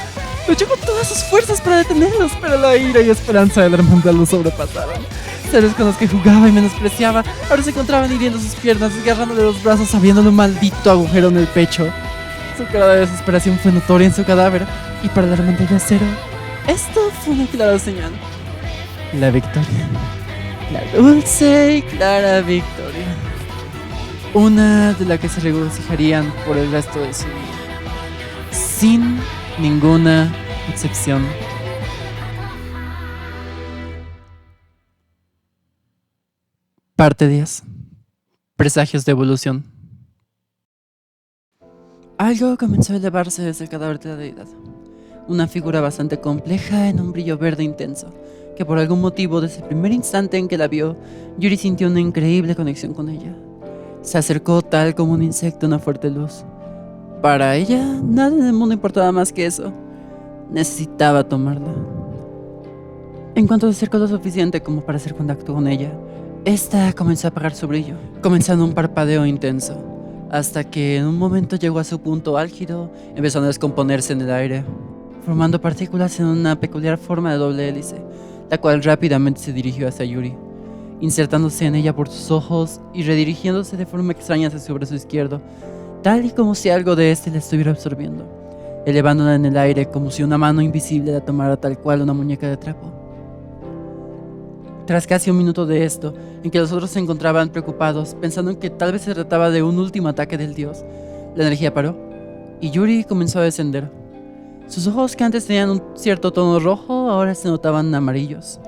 Luchó con todas sus fuerzas para detenerlos, pero la ira y esperanza de la hermandad los sobrepasaron. Seres con los que jugaba y menospreciaba ahora se encontraban hiriendo sus piernas, desgarrándole los brazos, sabiéndole un maldito agujero en el pecho. Su cara de desesperación fue notoria en su cadáver, y para la hermandad de acero, esto fue una clara señal. La victoria. La dulce y clara victoria. Una de la que se regocijarían por el resto de su vida. Sin ninguna excepción. Parte 10. Presagios de evolución. Algo comenzó a elevarse desde el cadáver de la deidad. Una figura bastante compleja en un brillo verde intenso, que por algún motivo desde el primer instante en que la vio, Yuri sintió una increíble conexión con ella. Se acercó tal como un insecto a una fuerte luz. Para ella, nada en el mundo importaba más que eso. Necesitaba tomarla. En cuanto se acercó lo suficiente como para hacer contacto con ella, esta comenzó a apagar su brillo, comenzando un parpadeo intenso, hasta que en un momento llegó a su punto álgido, empezando a descomponerse en el aire, formando partículas en una peculiar forma de doble hélice, la cual rápidamente se dirigió hacia Yuri, insertándose en ella por sus ojos y redirigiéndose de forma extraña hacia su brazo izquierdo, tal y como si algo de este la estuviera absorbiendo, elevándola en el aire como si una mano invisible la tomara tal cual una muñeca de trapo. Tras casi un minuto de esto, en que los otros se encontraban preocupados, pensando en que tal vez se trataba de un último ataque del dios, la energía paró, y Yuri comenzó a descender. Sus ojos, que antes tenían un cierto tono rojo, ahora se notaban amarillos.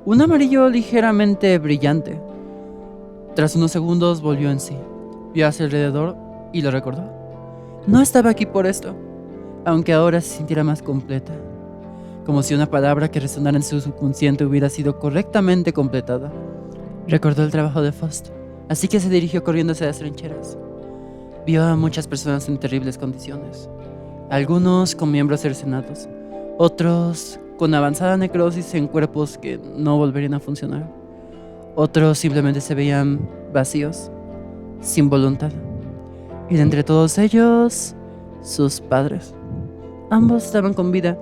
Un amarillo ligeramente brillante. Tras unos segundos volvió en sí, vio hacia alrededor y lo recordó. No estaba aquí por esto, aunque ahora se sintiera más completa, como si una palabra que resonara en su subconsciente hubiera sido correctamente completada. Recordó el trabajo de Faust, así que se dirigió corriendo hacia las trincheras. Vio a muchas personas en terribles condiciones, algunos con miembros cercenados, otros con avanzada necrosis en cuerpos que no volverían a funcionar, otros simplemente se veían vacíos, sin voluntad, y de entre todos ellos, sus padres. Ambos estaban con vida,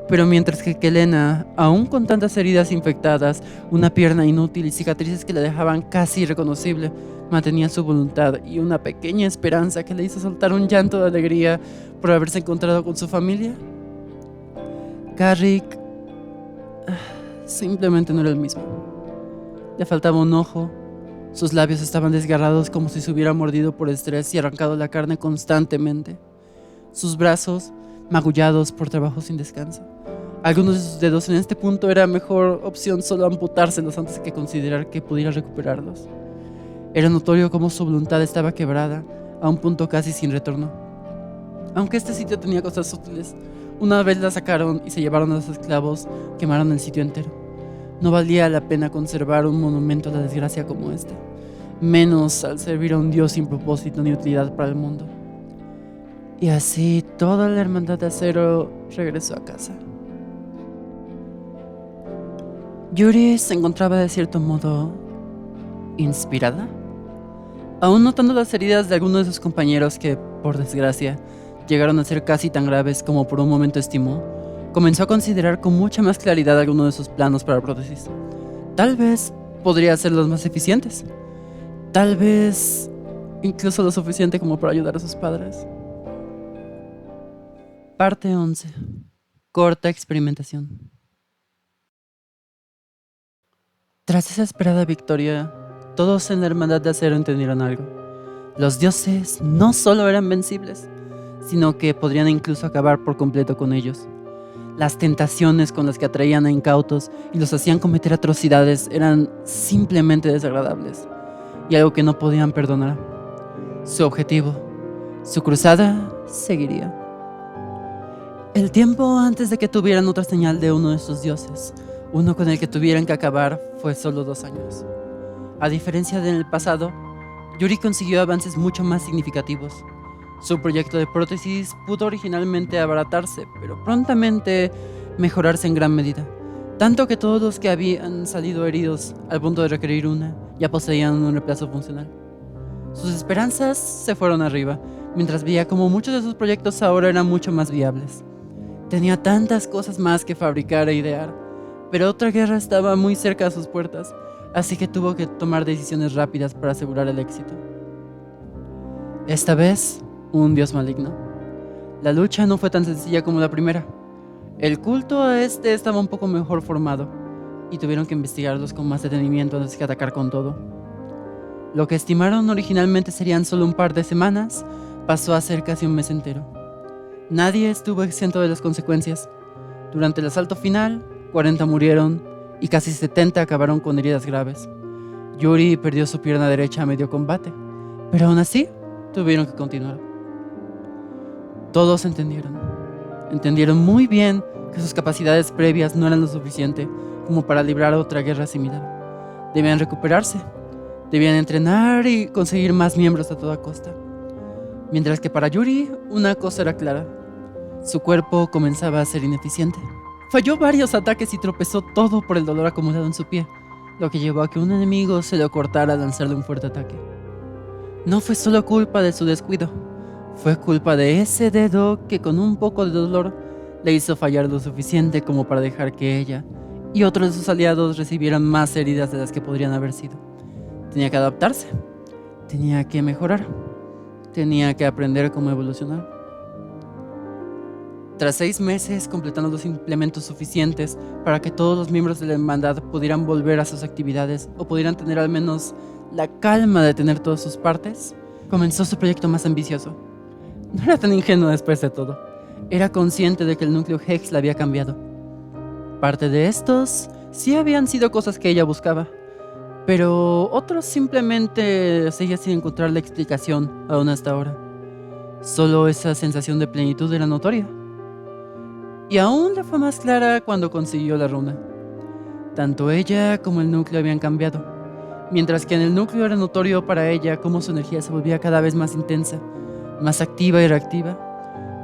pero mientras que Kelena, aún con tantas heridas infectadas, una pierna inútil y cicatrices que la dejaban casi irreconocible, mantenía su voluntad y una pequeña esperanza que le hizo soltar un llanto de alegría por haberse encontrado con su familia, Carrick simplemente no era el mismo. Le faltaba un ojo, sus labios estaban desgarrados como si se hubiera mordido por estrés y arrancado la carne constantemente. Sus brazos, magullados por trabajo sin descanso. Algunos de sus dedos en este punto era mejor opción solo amputárselos antes que considerar que pudiera recuperarlos. Era notorio cómo su voluntad estaba quebrada, a un punto casi sin retorno. Aunque este sitio tenía cosas útiles, una vez la sacaron y se llevaron a los esclavos, quemaron el sitio entero. No valía la pena conservar un monumento a la desgracia como este, menos al servir a un dios sin propósito ni utilidad para el mundo. Y así toda la hermandad de acero regresó a casa. Yuri se encontraba de cierto modo inspirada, aún notando las heridas de algunos de sus compañeros que, por desgracia, llegaron a ser casi tan graves como por un momento estimó. Comenzó a considerar con mucha más claridad algunos de sus planos para prótesis. Tal vez podría ser los más eficientes. Tal vez incluso lo suficiente como para ayudar a sus padres. Parte 11. Corta experimentación. Tras esa esperada victoria, todos en la Hermandad de Acero entendieron algo. Los dioses no solo eran vencibles, sino que podrían incluso acabar por completo con ellos. Las tentaciones con las que atraían a incautos y los hacían cometer atrocidades eran simplemente desagradables, y algo que no podían perdonar. Su objetivo, su cruzada, seguiría. El tiempo antes de que tuvieran otra señal de uno de sus dioses, uno con el que tuvieran que acabar, fue solo 2 años. A diferencia del pasado, Yuri consiguió avances mucho más significativos. Su proyecto de prótesis pudo originalmente abaratarse, pero prontamente mejorarse en gran medida, tanto que todos los que habían salido heridos al punto de requerir una ya poseían un reemplazo funcional. Sus esperanzas se fueron arriba, mientras veía como muchos de sus proyectos ahora eran mucho más viables. Tenía tantas cosas más que fabricar e idear, pero otra guerra estaba muy cerca de sus puertas, así que tuvo que tomar decisiones rápidas para asegurar el éxito. Esta vez, un dios maligno. La lucha no fue tan sencilla como la primera. El culto a este estaba un poco mejor formado, y tuvieron que investigarlos con más detenimiento antes que atacar con todo. Lo que estimaron originalmente serían solo un par de semanas, pasó a ser casi un mes entero. Nadie estuvo exento de las consecuencias. Durante el asalto final, 40 murieron y casi 70 acabaron con heridas graves. Yuri perdió su pierna derecha a medio combate, pero aún así tuvieron que continuar. Todos entendieron muy bien que sus capacidades previas no eran lo suficiente como para librar otra guerra similar. Debían recuperarse, debían entrenar y conseguir más miembros a toda costa. Mientras que para Yuri, una cosa era clara: su cuerpo comenzaba a ser ineficiente. Falló varios ataques y tropezó todo por el dolor acumulado en su pie, lo que llevó a que un enemigo se lo cortara al lanzarle un fuerte ataque. No fue solo culpa de su descuido, fue culpa de ese dedo que con un poco de dolor le hizo fallar lo suficiente como para dejar que ella y otros de sus aliados recibieran más heridas de las que podrían haber sido. Tenía que adaptarse, tenía que mejorar, tenía que aprender cómo evolucionar. Tras 6 meses completando los implementos suficientes para que todos los miembros de la hermandad pudieran volver a sus actividades o pudieran tener al menos la calma de tener todas sus partes, comenzó su proyecto más ambicioso. No era tan ingenuo después de todo. Era consciente de que el núcleo Hex la había cambiado. Parte de estos sí habían sido cosas que ella buscaba, pero otros simplemente seguía sin encontrar la explicación aún hasta ahora. Solo esa sensación de plenitud era notoria. Y aún le fue más clara cuando consiguió la runa. Tanto ella como el núcleo habían cambiado. Mientras que en el núcleo era notorio para ella cómo su energía se volvía cada vez más intensa, más activa y reactiva,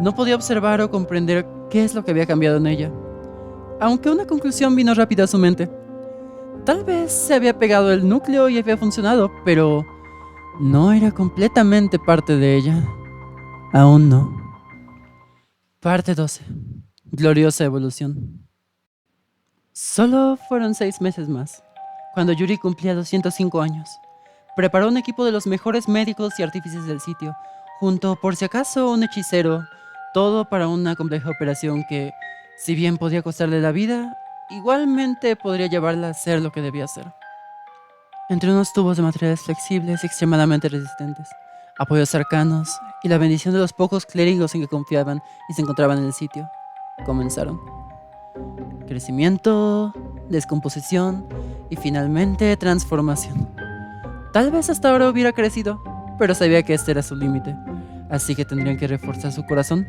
no podía observar o comprender qué es lo que había cambiado en ella. Aunque una conclusión vino rápida a su mente. Tal vez se había pegado el núcleo y había funcionado, pero no era completamente parte de ella. Aún no. Parte 12. Gloriosa evolución. Solo fueron 6 meses más, cuando Yuri cumplía 205 años. Preparó un equipo de los mejores médicos y artífices del sitio, junto por si acaso un hechicero, todo para una compleja operación que, si bien podía costarle la vida, igualmente podría llevarla a hacer lo que debía hacer. Entre unos tubos de materiales flexibles y extremadamente resistentes, apoyos arcanos y la bendición de los pocos clérigos en que confiaban y se encontraban en el sitio, comenzaron. Crecimiento, descomposición y finalmente transformación. Tal vez hasta ahora hubiera crecido, pero sabía que este era su límite, así que tendrían que reforzar su corazón,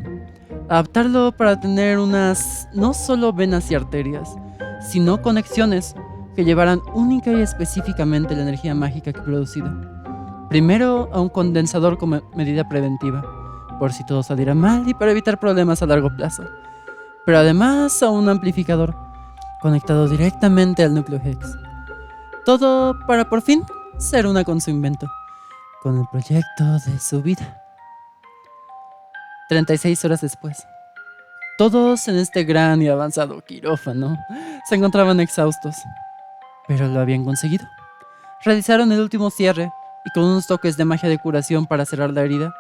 adaptarlo para tener unas no solo venas y arterias, sino conexiones que llevaran única y específicamente la energía mágica que producida. Primero a un condensador como medida preventiva, por si todo saliera mal y para evitar problemas a largo plazo. Pero además a un amplificador, conectado directamente al núcleo Hex. Todo para por fin ser una con su invento, con el proyecto de su vida. 36 horas después, todos en este gran y avanzado quirófano se encontraban exhaustos, pero lo habían conseguido. Realizaron el último cierre y con unos toques de magia de curación para cerrar la herida,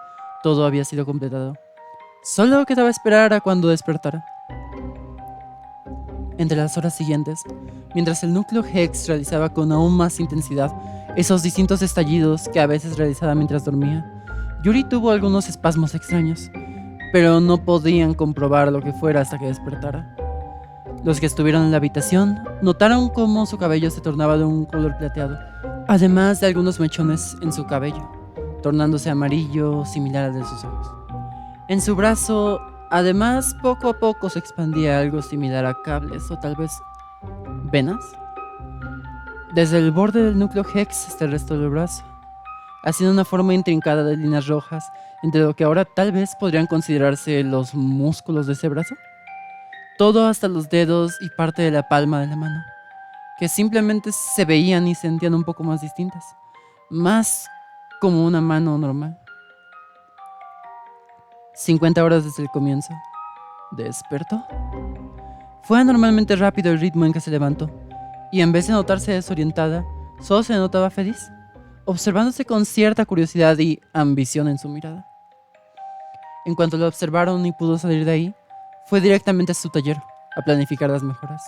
todo había sido completado. Solo quedaba esperar a cuando despertara. Entre las horas siguientes, mientras el núcleo Hex realizaba con aún más intensidad esos distintos estallidos que a veces realizaba mientras dormía, Yuri tuvo algunos espasmos extraños, pero no podían comprobar lo que fuera hasta que despertara. Los que estuvieron en la habitación notaron cómo su cabello se tornaba de un color plateado, además de algunos mechones en su cabello, tornándose amarillo similar al de sus ojos. En su brazo, además, poco a poco se expandía algo similar a cables o tal vez venas, desde el borde del núcleo Hex hasta el resto del brazo, haciendo una forma intrincada de líneas rojas entre lo que ahora tal vez podrían considerarse los músculos de ese brazo. Todo hasta los dedos y parte de la palma de la mano, que simplemente se veían y sentían un poco más distintas, más como una mano normal. 50 horas desde el comienzo, Despertó. Fue anormalmente rápido el ritmo en que se levantó, y en vez de notarse desorientada, solo se notaba feliz, observándose con cierta curiosidad y ambición en su mirada. En cuanto lo observaron y pudo salir de ahí, fue directamente a su taller, a planificar las mejoras.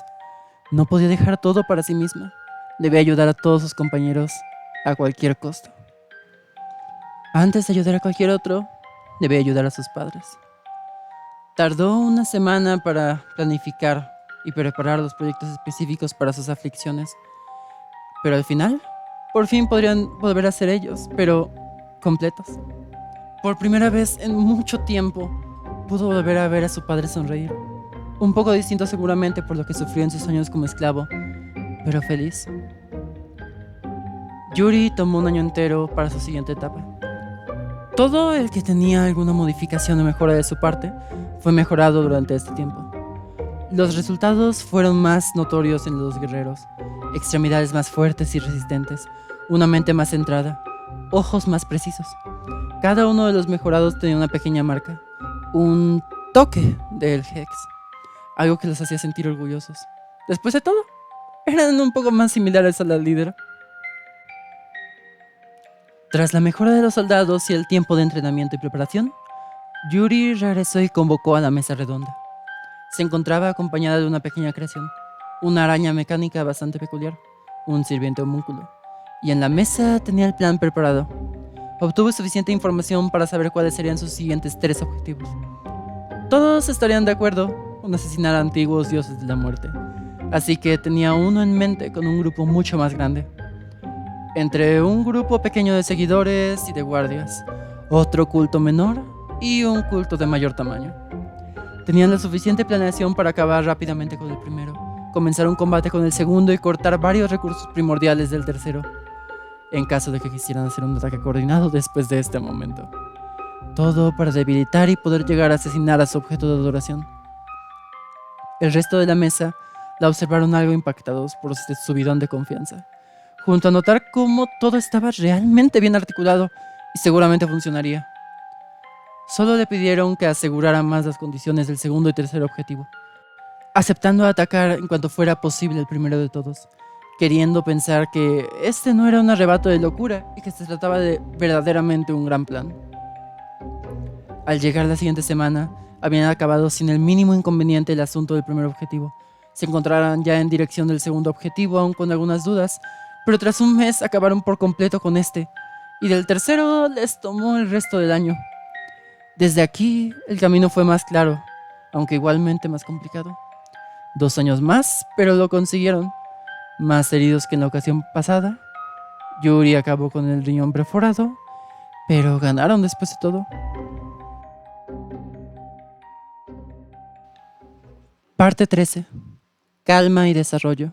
No podía dejar todo para sí misma. Debía ayudar a todos sus compañeros a cualquier costo. Antes de ayudar a cualquier otro, debía ayudar a sus padres. Tardó una semana para planificar y preparar los proyectos específicos para sus aflicciones, pero al final, por fin podrían volver a ser ellos, pero completos. Por primera vez en mucho tiempo, pudo volver a ver a su padre sonreír. Un poco distinto seguramente por lo que sufrió en sus años como esclavo, pero feliz. Yuri tomó un año entero para su siguiente etapa. Todo el que tenía alguna modificación o mejora de su parte fue mejorado durante este tiempo. Los resultados fueron más notorios en los guerreros: extremidades más fuertes y resistentes, una mente más centrada, ojos más precisos. Cada uno de los mejorados tenía una pequeña marca, un toque del Hex, algo que los hacía sentir orgullosos. Después de todo, eran un poco más similares a la líder. Tras la mejora de los soldados y el tiempo de entrenamiento y preparación, Yuri regresó y convocó a la mesa redonda. Se encontraba acompañada de una pequeña creación, una araña mecánica bastante peculiar, un sirviente homúnculo, y en la mesa tenía el plan preparado. Obtuvo suficiente información para saber cuáles serían sus siguientes 3 objetivos. Todos estarían de acuerdo en asesinar a antiguos dioses de la muerte, así que tenía uno en mente con un grupo mucho más grande. Entre un grupo pequeño de seguidores y de guardias, otro culto menor y un culto de mayor tamaño. Tenían la suficiente planeación para acabar rápidamente con el primero, comenzar un combate con el segundo y cortar varios recursos primordiales del tercero, en caso de que quisieran hacer un ataque coordinado después de este momento. Todo para debilitar y poder llegar a asesinar a su objeto de adoración. El resto de la mesa la observaron algo impactados por este subidón de confianza, junto a notar cómo todo estaba realmente bien articulado y seguramente funcionaría. Solo le pidieron que asegurara más las condiciones del segundo y tercer objetivo, aceptando atacar en cuanto fuera posible el primero de todos, queriendo pensar que este no era un arrebato de locura y que se trataba de verdaderamente un gran plan. Al llegar la siguiente semana, habían acabado sin el mínimo inconveniente el asunto del primer objetivo. Se encontraran ya en dirección del segundo objetivo, aún con algunas dudas, pero tras un mes acabaron por completo con este, y del tercero les tomó el resto del año. Desde aquí, el camino fue más claro, aunque igualmente más complicado. 2 años más, pero lo consiguieron. Más heridos que en la ocasión pasada. Yuri acabó con el riñón perforado, pero ganaron después de todo. Parte 13. Calma y desarrollo.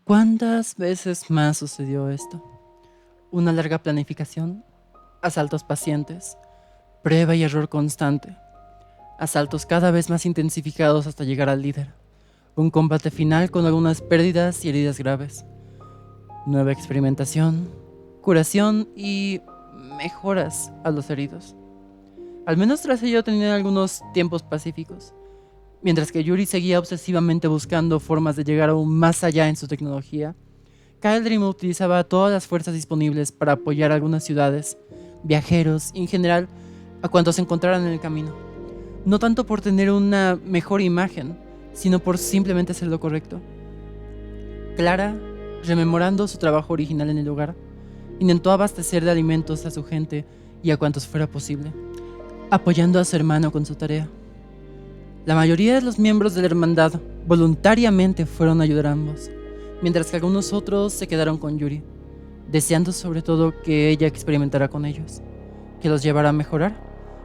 ¿Cuántas veces más sucedió esto? Una larga planificación, asaltos pacientes, prueba y error constante, asaltos cada vez más intensificados hasta llegar al líder, un combate final con algunas pérdidas y heridas graves, nueva experimentación, curación y mejoras a los heridos. Al menos tras ello tenían algunos tiempos pacíficos, mientras que Yuri seguía obsesivamente buscando formas de llegar aún más allá en su tecnología. Kaldrim utilizaba todas las fuerzas disponibles para apoyar a algunas ciudades, viajeros y en general a cuantos se encontraran en el camino. No tanto por tener una mejor imagen, sino por simplemente hacer lo correcto. Clara, rememorando su trabajo original en el lugar, intentó abastecer de alimentos a su gente y a cuantos fuera posible, apoyando a su hermano con su tarea. La mayoría de los miembros de la hermandad voluntariamente fueron a ayudar a ambos, mientras que algunos otros se quedaron con Yuri, deseando sobre todo que ella experimentara con ellos, que los llevara a mejorar,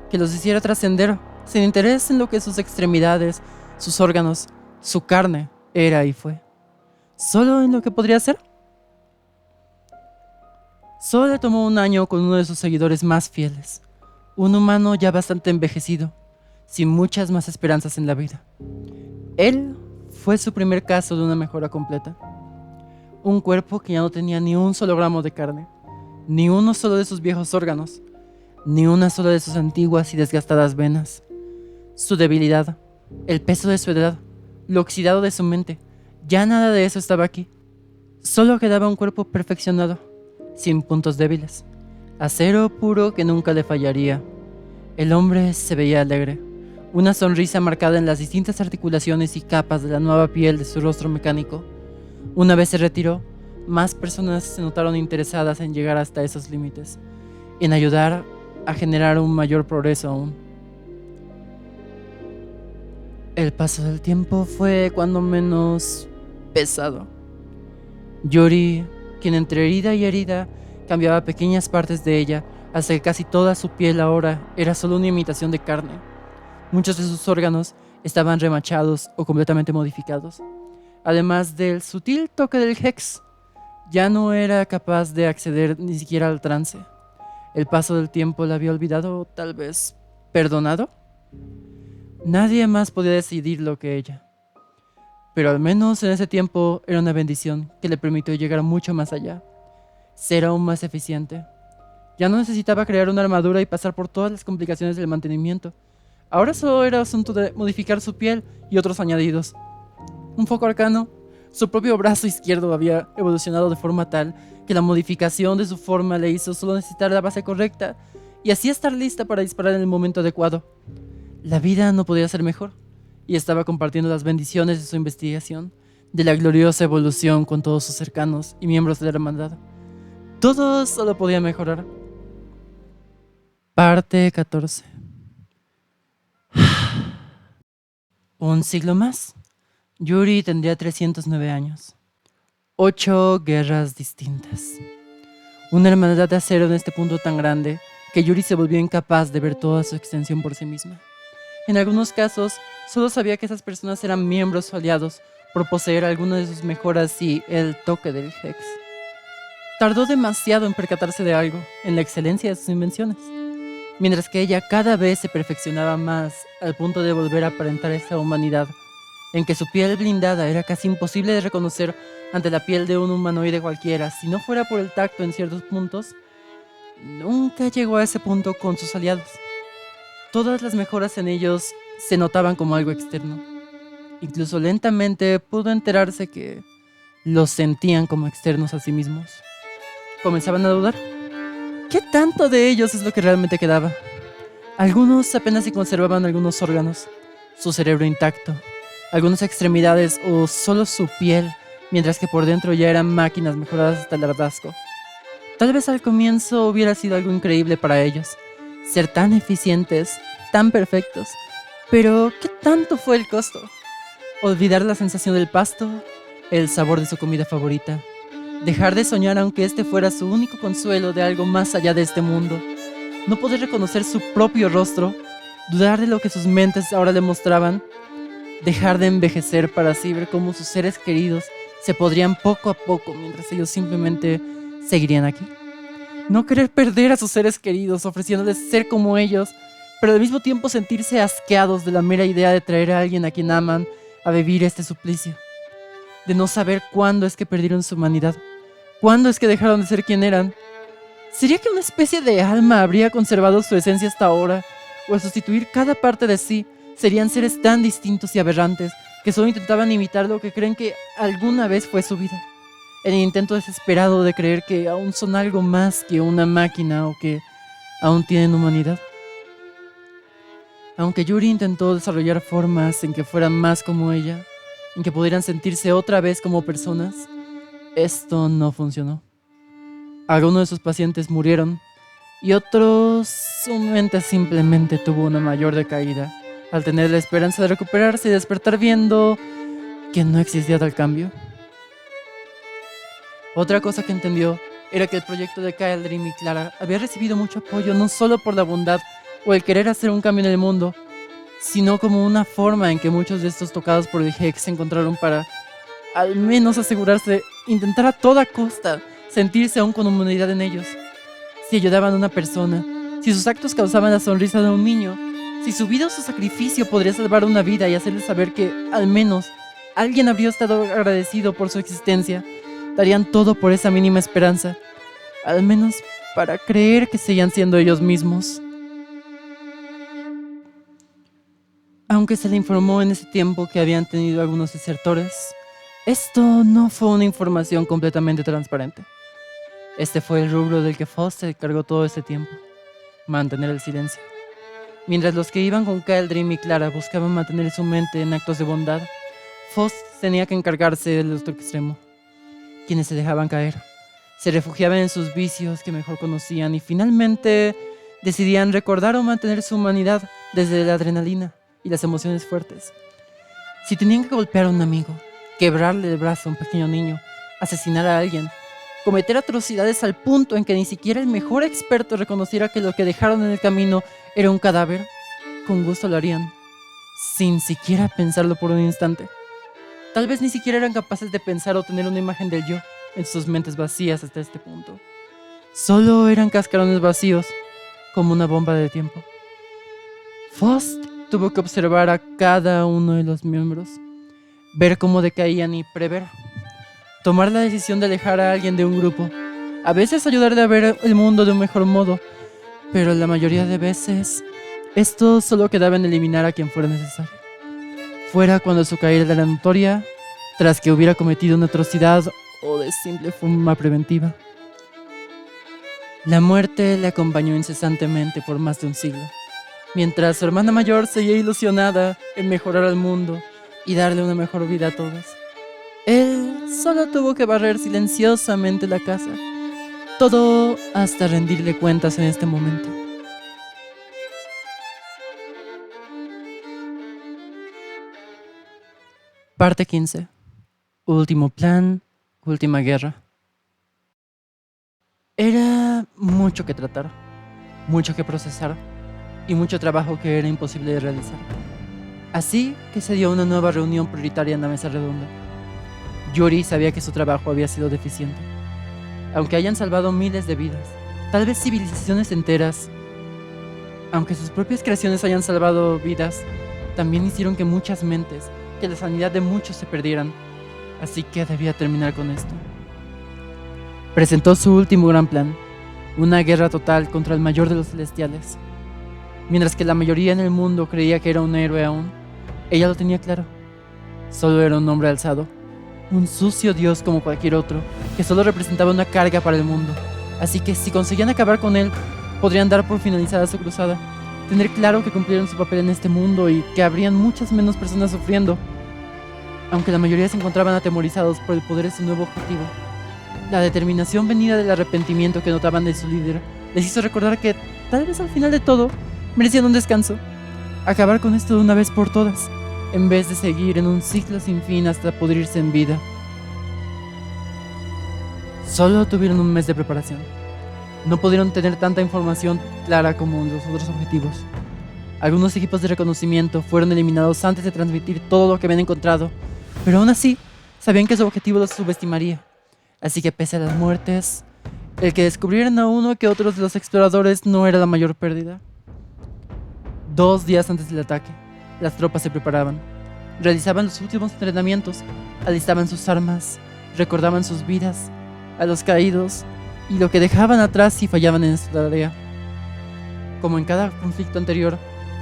que los hiciera trascender, sin interés en lo que sus extremidades, sus órganos, su carne era y fue, solo en lo que podría ser. Solo le tomó un año con uno de sus seguidores más fieles, un humano ya bastante envejecido, sin muchas más esperanzas en la vida. Él fue su primer caso de una mejora completa. Un cuerpo que ya no tenía ni un solo gramo de carne, ni uno solo de sus viejos órganos, ni una sola de sus antiguas y desgastadas venas. Su debilidad, el peso de su edad, lo oxidado de su mente, ya nada de eso estaba aquí. Solo quedaba un cuerpo perfeccionado, sin puntos débiles, acero puro que nunca le fallaría. El hombre se veía alegre, una sonrisa marcada en las distintas articulaciones y capas de la nueva piel de su rostro mecánico. Una vez se retiró, más personas se notaron interesadas en llegar hasta esos límites, en ayudar a generar un mayor progreso aún. El paso del tiempo fue cuando menos pesado. Yuri, quien entre herida y herida cambiaba pequeñas partes de ella, hasta que casi toda su piel ahora era solo una imitación de carne. Muchos de sus órganos estaban remachados o completamente modificados. Además del sutil toque del Hex, ya no era capaz de acceder ni siquiera al trance. El paso del tiempo la había olvidado, tal vez perdonado. Nadie más podía decidirlo que ella. Pero al menos en ese tiempo era una bendición que le permitió llegar mucho más allá, ser aún más eficiente. Ya no necesitaba crear una armadura y pasar por todas las complicaciones del mantenimiento. Ahora solo era asunto de modificar su piel y otros añadidos. Un foco arcano, su propio brazo izquierdo había evolucionado de forma tal que la modificación de su forma le hizo solo necesitar la base correcta y así estar lista para disparar en el momento adecuado. La vida no podía ser mejor, y estaba compartiendo las bendiciones de su investigación, de la gloriosa evolución con todos sus cercanos y miembros de la hermandad. Todo solo podía mejorar. Parte 14. Un siglo más. Yuri tendría 309 años. 8 guerras distintas. Una hermandad de acero en este punto tan grande que Yuri se volvió incapaz de ver toda su extensión por sí misma. En algunos casos, solo sabía que esas personas eran miembros o aliados por poseer alguna de sus mejoras y el toque del Hex. Tardó demasiado en percatarse de algo, en la excelencia de sus invenciones, mientras que ella cada vez se perfeccionaba más al punto de volver a aparentar esa humanidad, en que su piel blindada era casi imposible de reconocer ante la piel de un humanoide cualquiera, si no fuera por el tacto en ciertos puntos. Nunca llegó a ese punto con sus aliados. Todas las mejoras en ellos se notaban como algo externo. Incluso lentamente pudo enterarse que los sentían como externos a sí mismos. Comenzaban a dudar. ¿Qué tanto de ellos es lo que realmente quedaba? Algunos apenas si conservaban algunos órganos, su cerebro intacto, algunas extremidades o solo su piel, mientras que por dentro ya eran máquinas mejoradas hasta el hartazgo. Tal vez al comienzo hubiera sido algo increíble para ellos, ser tan eficientes, tan perfectos, pero ¿qué tanto fue el costo? Olvidar la sensación del pasto, el sabor de su comida favorita, dejar de soñar aunque este fuera su único consuelo de algo más allá de este mundo, no poder reconocer su propio rostro, dudar de lo que sus mentes ahora le mostraban, dejar de envejecer para así ver cómo sus seres queridos se podrían poco a poco mientras ellos simplemente seguirían aquí. No querer perder a sus seres queridos ofreciéndoles ser como ellos, pero al mismo tiempo sentirse asqueados de la mera idea de traer a alguien a quien aman a vivir este suplicio. De no saber cuándo es que perdieron su humanidad, cuándo es que dejaron de ser quien eran. ¿Sería que una especie de alma habría conservado su esencia hasta ahora? ¿O al sustituir cada parte de sí, serían seres tan distintos y aberrantes que solo intentaban imitar lo que creen que alguna vez fue su vida? En el intento desesperado de creer que aún son algo más que una máquina o que aún tienen humanidad. Aunque Yuri intentó desarrollar formas en que fueran más como ella, en que pudieran sentirse otra vez como personas, esto no funcionó. Algunos de sus pacientes murieron y otros, su mente simplemente tuvo una mayor decaída al tener la esperanza de recuperarse y despertar viendo que no existía tal cambio. Otra cosa que entendió era que el proyecto de Kyle, Dream y Clara había recibido mucho apoyo no solo por la bondad o el querer hacer un cambio en el mundo, sino como una forma en que muchos de estos tocados por el Hex se encontraron para, al menos asegurarse, intentar a toda costa sentirse aún con humanidad en ellos. Si ayudaban a una persona, si sus actos causaban la sonrisa de un niño, si su vida o su sacrificio podría salvar una vida y hacerles saber que, al menos, alguien habría estado agradecido por su existencia, darían todo por esa mínima esperanza, al menos para creer que seguían siendo ellos mismos. Aunque se le informó en ese tiempo que habían tenido algunos desertores, esto no fue una información completamente transparente. Este fue el rubro del que Foster cargó todo este tiempo, mantener el silencio. Mientras los que iban con Dream y Clara buscaban mantener su mente en actos de bondad, Foss tenía que encargarse del otro extremo, quienes se dejaban caer, se refugiaban en sus vicios que mejor conocían y finalmente decidían recordar o mantener su humanidad desde la adrenalina y las emociones fuertes. Si tenían que golpear a un amigo, quebrarle el brazo a un pequeño niño, asesinar a alguien, cometer atrocidades al punto en que ni siquiera el mejor experto reconociera que lo que dejaron en el camino era un cadáver, con gusto lo harían, sin siquiera pensarlo por un instante. Tal vez ni siquiera eran capaces de pensar o tener una imagen del yo en sus mentes vacías hasta este punto. Solo eran cascarones vacíos, como una bomba de tiempo. Faust tuvo que observar a cada uno de los miembros, ver cómo decaían y prever. Tomar la decisión de alejar a alguien de un grupo, a veces ayudarle a ver el mundo de un mejor modo, pero la mayoría de veces esto solo quedaba en eliminar a quien fuera necesario. Fuera cuando su caída era notoria, tras que hubiera cometido una atrocidad o de simple forma preventiva. La muerte le acompañó incesantemente por más de un siglo, mientras su hermana mayor seguía ilusionada en mejorar al mundo y darle una mejor vida a todos. Él solo tuvo que barrer silenciosamente la casa, todo hasta rendirle cuentas en este momento. Parte 15. Último plan, última guerra. Era mucho que tratar, mucho que procesar y mucho trabajo que era imposible de realizar. Así que se dio una nueva reunión prioritaria en la mesa redonda. Yuri sabía que su trabajo había sido deficiente. Aunque hayan salvado miles de vidas, tal vez civilizaciones enteras, aunque sus propias creaciones hayan salvado vidas, también hicieron que muchas mentes, que la sanidad de muchos se perdieran. Así que debía terminar con esto. Presentó su último gran plan, una guerra total contra el mayor de los celestiales. Mientras que la mayoría en el mundo creía que era un héroe aún, ella lo tenía claro. Solo era un hombre alzado, un sucio dios como cualquier otro, que solo representaba una carga para el mundo. Así que si conseguían acabar con él, podrían dar por finalizada su cruzada, tener claro que cumplieron su papel en este mundo y que habrían muchas menos personas sufriendo. Aunque la mayoría se encontraban atemorizados por el poder de su nuevo objetivo, la determinación venida del arrepentimiento que notaban de su líder les hizo recordar que, tal vez al final de todo, merecían un descanso. Acabar con esto de una vez por todas, en vez de seguir en un ciclo sin fin hasta pudrirse en vida. Solo tuvieron un mes de preparación. No pudieron tener tanta información clara como los otros objetivos. Algunos equipos de reconocimiento fueron eliminados antes de transmitir todo lo que habían encontrado, pero aún así, sabían que su objetivo los subestimaría. Así que pese a las muertes, el que descubrieran a uno que otros de los exploradores no era la mayor pérdida. 2 días antes del ataque, las tropas se preparaban, realizaban los últimos entrenamientos, alistaban sus armas, recordaban sus vidas, a los caídos y lo que dejaban atrás si fallaban en esta tarea. Como en cada conflicto anterior,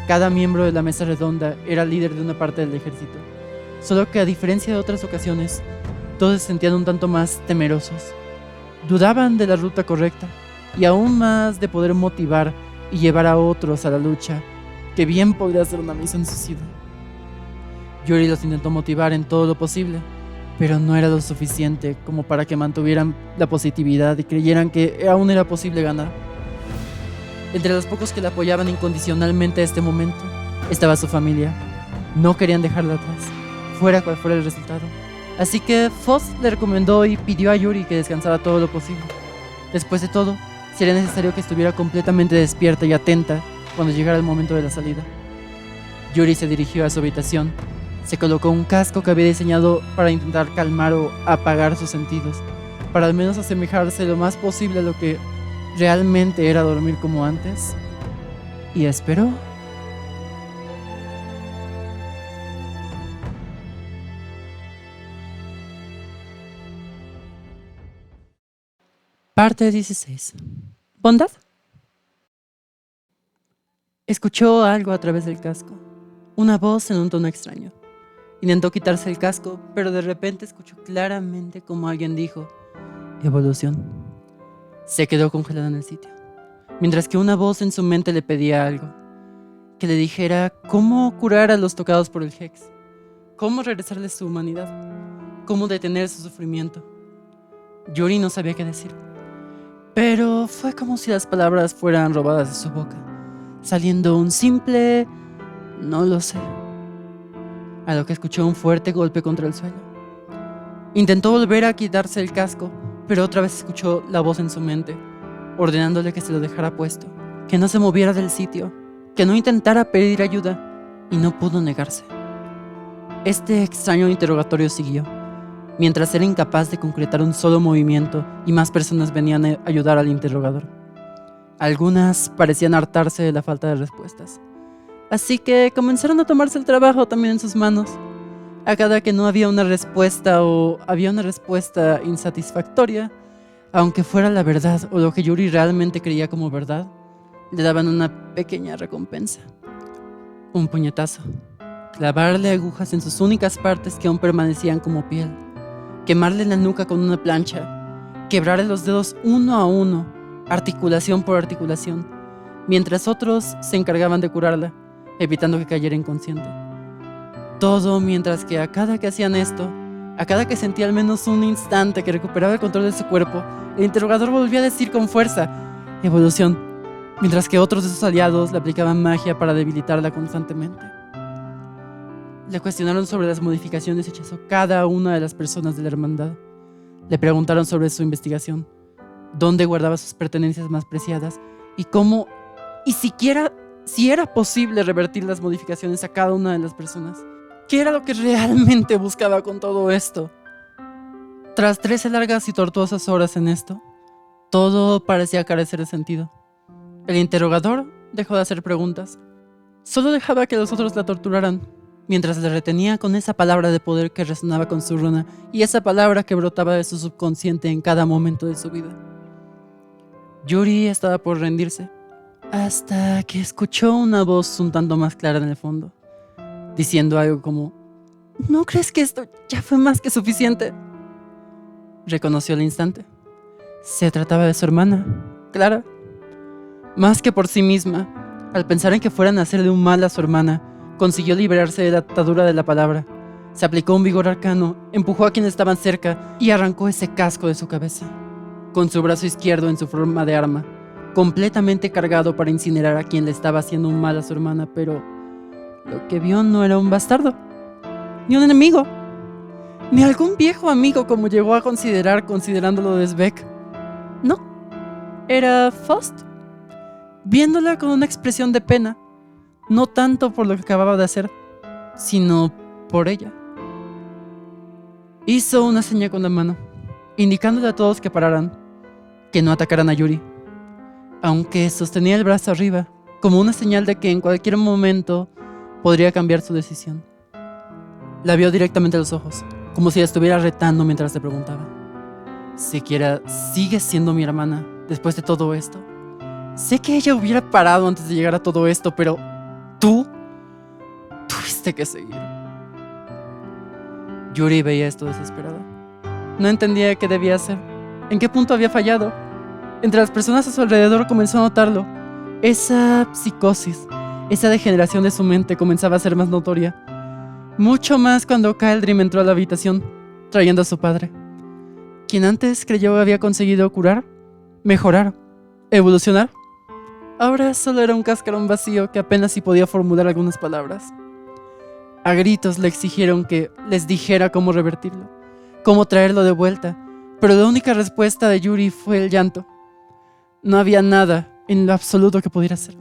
cada miembro de la mesa redonda era líder de una parte del ejército, solo que a diferencia de otras ocasiones, todos se sentían un tanto más temerosos. Dudaban de la ruta correcta y aún más de poder motivar y llevar a otros a la lucha, que bien podría ser una misión suicida. Yuri los intentó motivar en todo lo posible, pero no era lo suficiente como para que mantuvieran la positividad y creyeran que aún era posible ganar. Entre los pocos que la apoyaban incondicionalmente a este momento estaba su familia. No querían dejarla atrás, fuera cual fuera el resultado. Así que Foss le recomendó y pidió a Yuri que descansara todo lo posible. Después de todo, sería necesario que estuviera completamente despierta y atenta cuando llegara el momento de la salida. Yuri se dirigió a su habitación, se colocó un casco que había diseñado para intentar calmar o apagar sus sentidos, para al menos asemejarse lo más posible a lo que realmente era dormir como antes, y esperó. Parte 16. ¿Bondad? Escuchó algo a través del casco. Una voz en un tono extraño. Intentó quitarse el casco, pero de repente escuchó claramente como alguien dijo: evolución. Se quedó congelada en el sitio, mientras que una voz en su mente le pedía algo, que le dijera cómo curar a los tocados por el Hex, cómo regresarles su humanidad, cómo detener su sufrimiento. Yuri no sabía qué decir, pero fue como si las palabras fueran robadas de su boca, saliendo un simple no lo sé, a lo que escuchó un fuerte golpe contra el suelo. Intentó volver a quitarse el casco, pero otra vez escuchó la voz en su mente, ordenándole que se lo dejara puesto, que no se moviera del sitio, que no intentara pedir ayuda, y no pudo negarse. Este extraño interrogatorio siguió, mientras era incapaz de concretar un solo movimiento y más personas venían a ayudar al interrogador. Algunas parecían hartarse de la falta de respuestas, así que comenzaron a tomarse el trabajo también en sus manos. A cada que no había una respuesta o había una respuesta insatisfactoria, aunque fuera la verdad o lo que Yuri realmente creía como verdad, le daban una pequeña recompensa. Un puñetazo. Clavarle agujas en sus únicas partes que aún permanecían como piel. Quemarle la nuca con una plancha. Quebrarle los dedos uno a uno, articulación por articulación, mientras otros se encargaban de curarla, evitando que cayera inconsciente. Todo mientras que a cada que hacían esto, a cada que sentía al menos un instante que recuperaba el control de su cuerpo, el interrogador volvía a decir con fuerza: evolución, mientras que otros de sus aliados le aplicaban magia para debilitarla constantemente. Le cuestionaron sobre las modificaciones hechas a cada una de las personas de la hermandad. Le preguntaron sobre su investigación, dónde guardaba sus pertenencias más preciadas y cómo, y siquiera si era posible revertir las modificaciones a cada una de las personas. ¿Qué era lo que realmente buscaba con todo esto? Tras 13 largas y tortuosas horas en esto, todo parecía carecer de sentido. El interrogador dejó de hacer preguntas. Solo dejaba que los otros la torturaran, mientras le retenía con esa palabra de poder que resonaba con su runa y esa palabra que brotaba de su subconsciente en cada momento de su vida. Yuri estaba por rendirse, hasta que escuchó una voz un tanto más clara en el fondo, diciendo algo como: ¿no crees que esto ya fue más que suficiente? Reconoció al instante. Se trataba de su hermana, Clara. Más que por sí misma, al pensar en que fueran a hacerle un mal a su hermana, consiguió liberarse de la atadura de la palabra. Se aplicó un vigor arcano, empujó a quienes estaban cerca y arrancó ese casco de su cabeza, con su brazo izquierdo en su forma de arma, completamente cargado para incinerar a quien le estaba haciendo un mal a su hermana, pero lo que vio no era un bastardo, ni un enemigo, ni algún viejo amigo como llegó a considerándolo de Svek. No, era Faust, viéndola con una expresión de pena, no tanto por lo que acababa de hacer, sino por ella. Hizo una señal con la mano, indicándole a todos que pararan, que no atacaran a Yuri, aunque sostenía el brazo arriba, como una señal de que en cualquier momento podría cambiar su decisión. La vio directamente a los ojos, como si la estuviera retando mientras le preguntaba: ¿siquiera sigues siendo mi hermana después de todo esto? Sé que ella hubiera parado antes de llegar a todo esto, pero tú tuviste que seguir. Yuri veía esto desesperada. No entendía qué debía hacer, en qué punto había fallado. Entre las personas a su alrededor comenzó a notarlo. Esa psicosis, esa degeneración de su mente comenzaba a ser más notoria. Mucho más cuando Kaldrim entró a la habitación, trayendo a su padre, quien antes creyó había conseguido curar, mejorar, evolucionar. Ahora solo era un cascarón vacío que apenas si podía formular algunas palabras. A gritos le exigieron que les dijera cómo revertirlo, cómo traerlo de vuelta, pero la única respuesta de Yuri fue el llanto. No había nada en lo absoluto que pudiera hacer.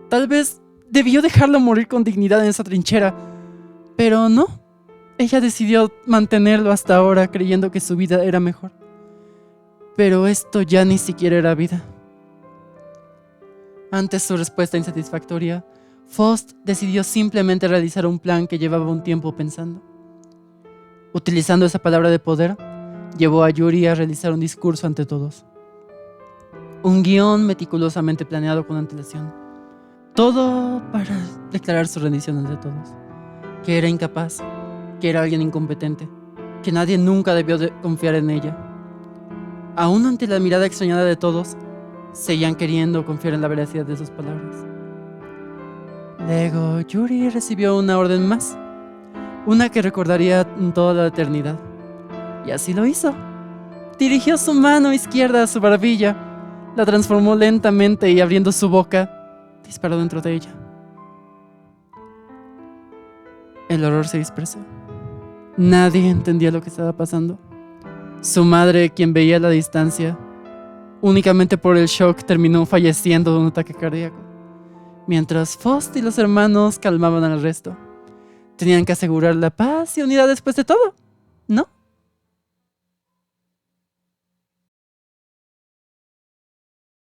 Tal vez debió dejarlo morir con dignidad en esa trinchera, pero no. Ella decidió mantenerlo hasta ahora, creyendo que su vida era mejor. Pero esto ya ni siquiera era vida. Ante su respuesta insatisfactoria, Faust decidió simplemente realizar un plan que llevaba un tiempo pensando. Utilizando esa palabra de poder, llevó a Yuri a realizar un discurso ante todos. Un guión meticulosamente planeado con antelación. Todo para declarar su rendición ante todos. Que era incapaz, que era alguien incompetente, que nadie nunca debió de confiar en ella. Aún ante la mirada extrañada de todos, seguían queriendo confiar en la veracidad de sus palabras. Luego, Yuri recibió una orden más, una que recordaría en toda la eternidad. Y así lo hizo. Dirigió su mano izquierda a su barbilla, la transformó lentamente y abriendo su boca, disparó dentro de ella. El horror se dispersó. Nadie entendía lo que estaba pasando. Su madre, quien veía a la distancia, únicamente por el shock terminó falleciendo de un ataque cardíaco. Mientras Faust y los hermanos calmaban al resto. Tenían que asegurar la paz y unidad después de todo.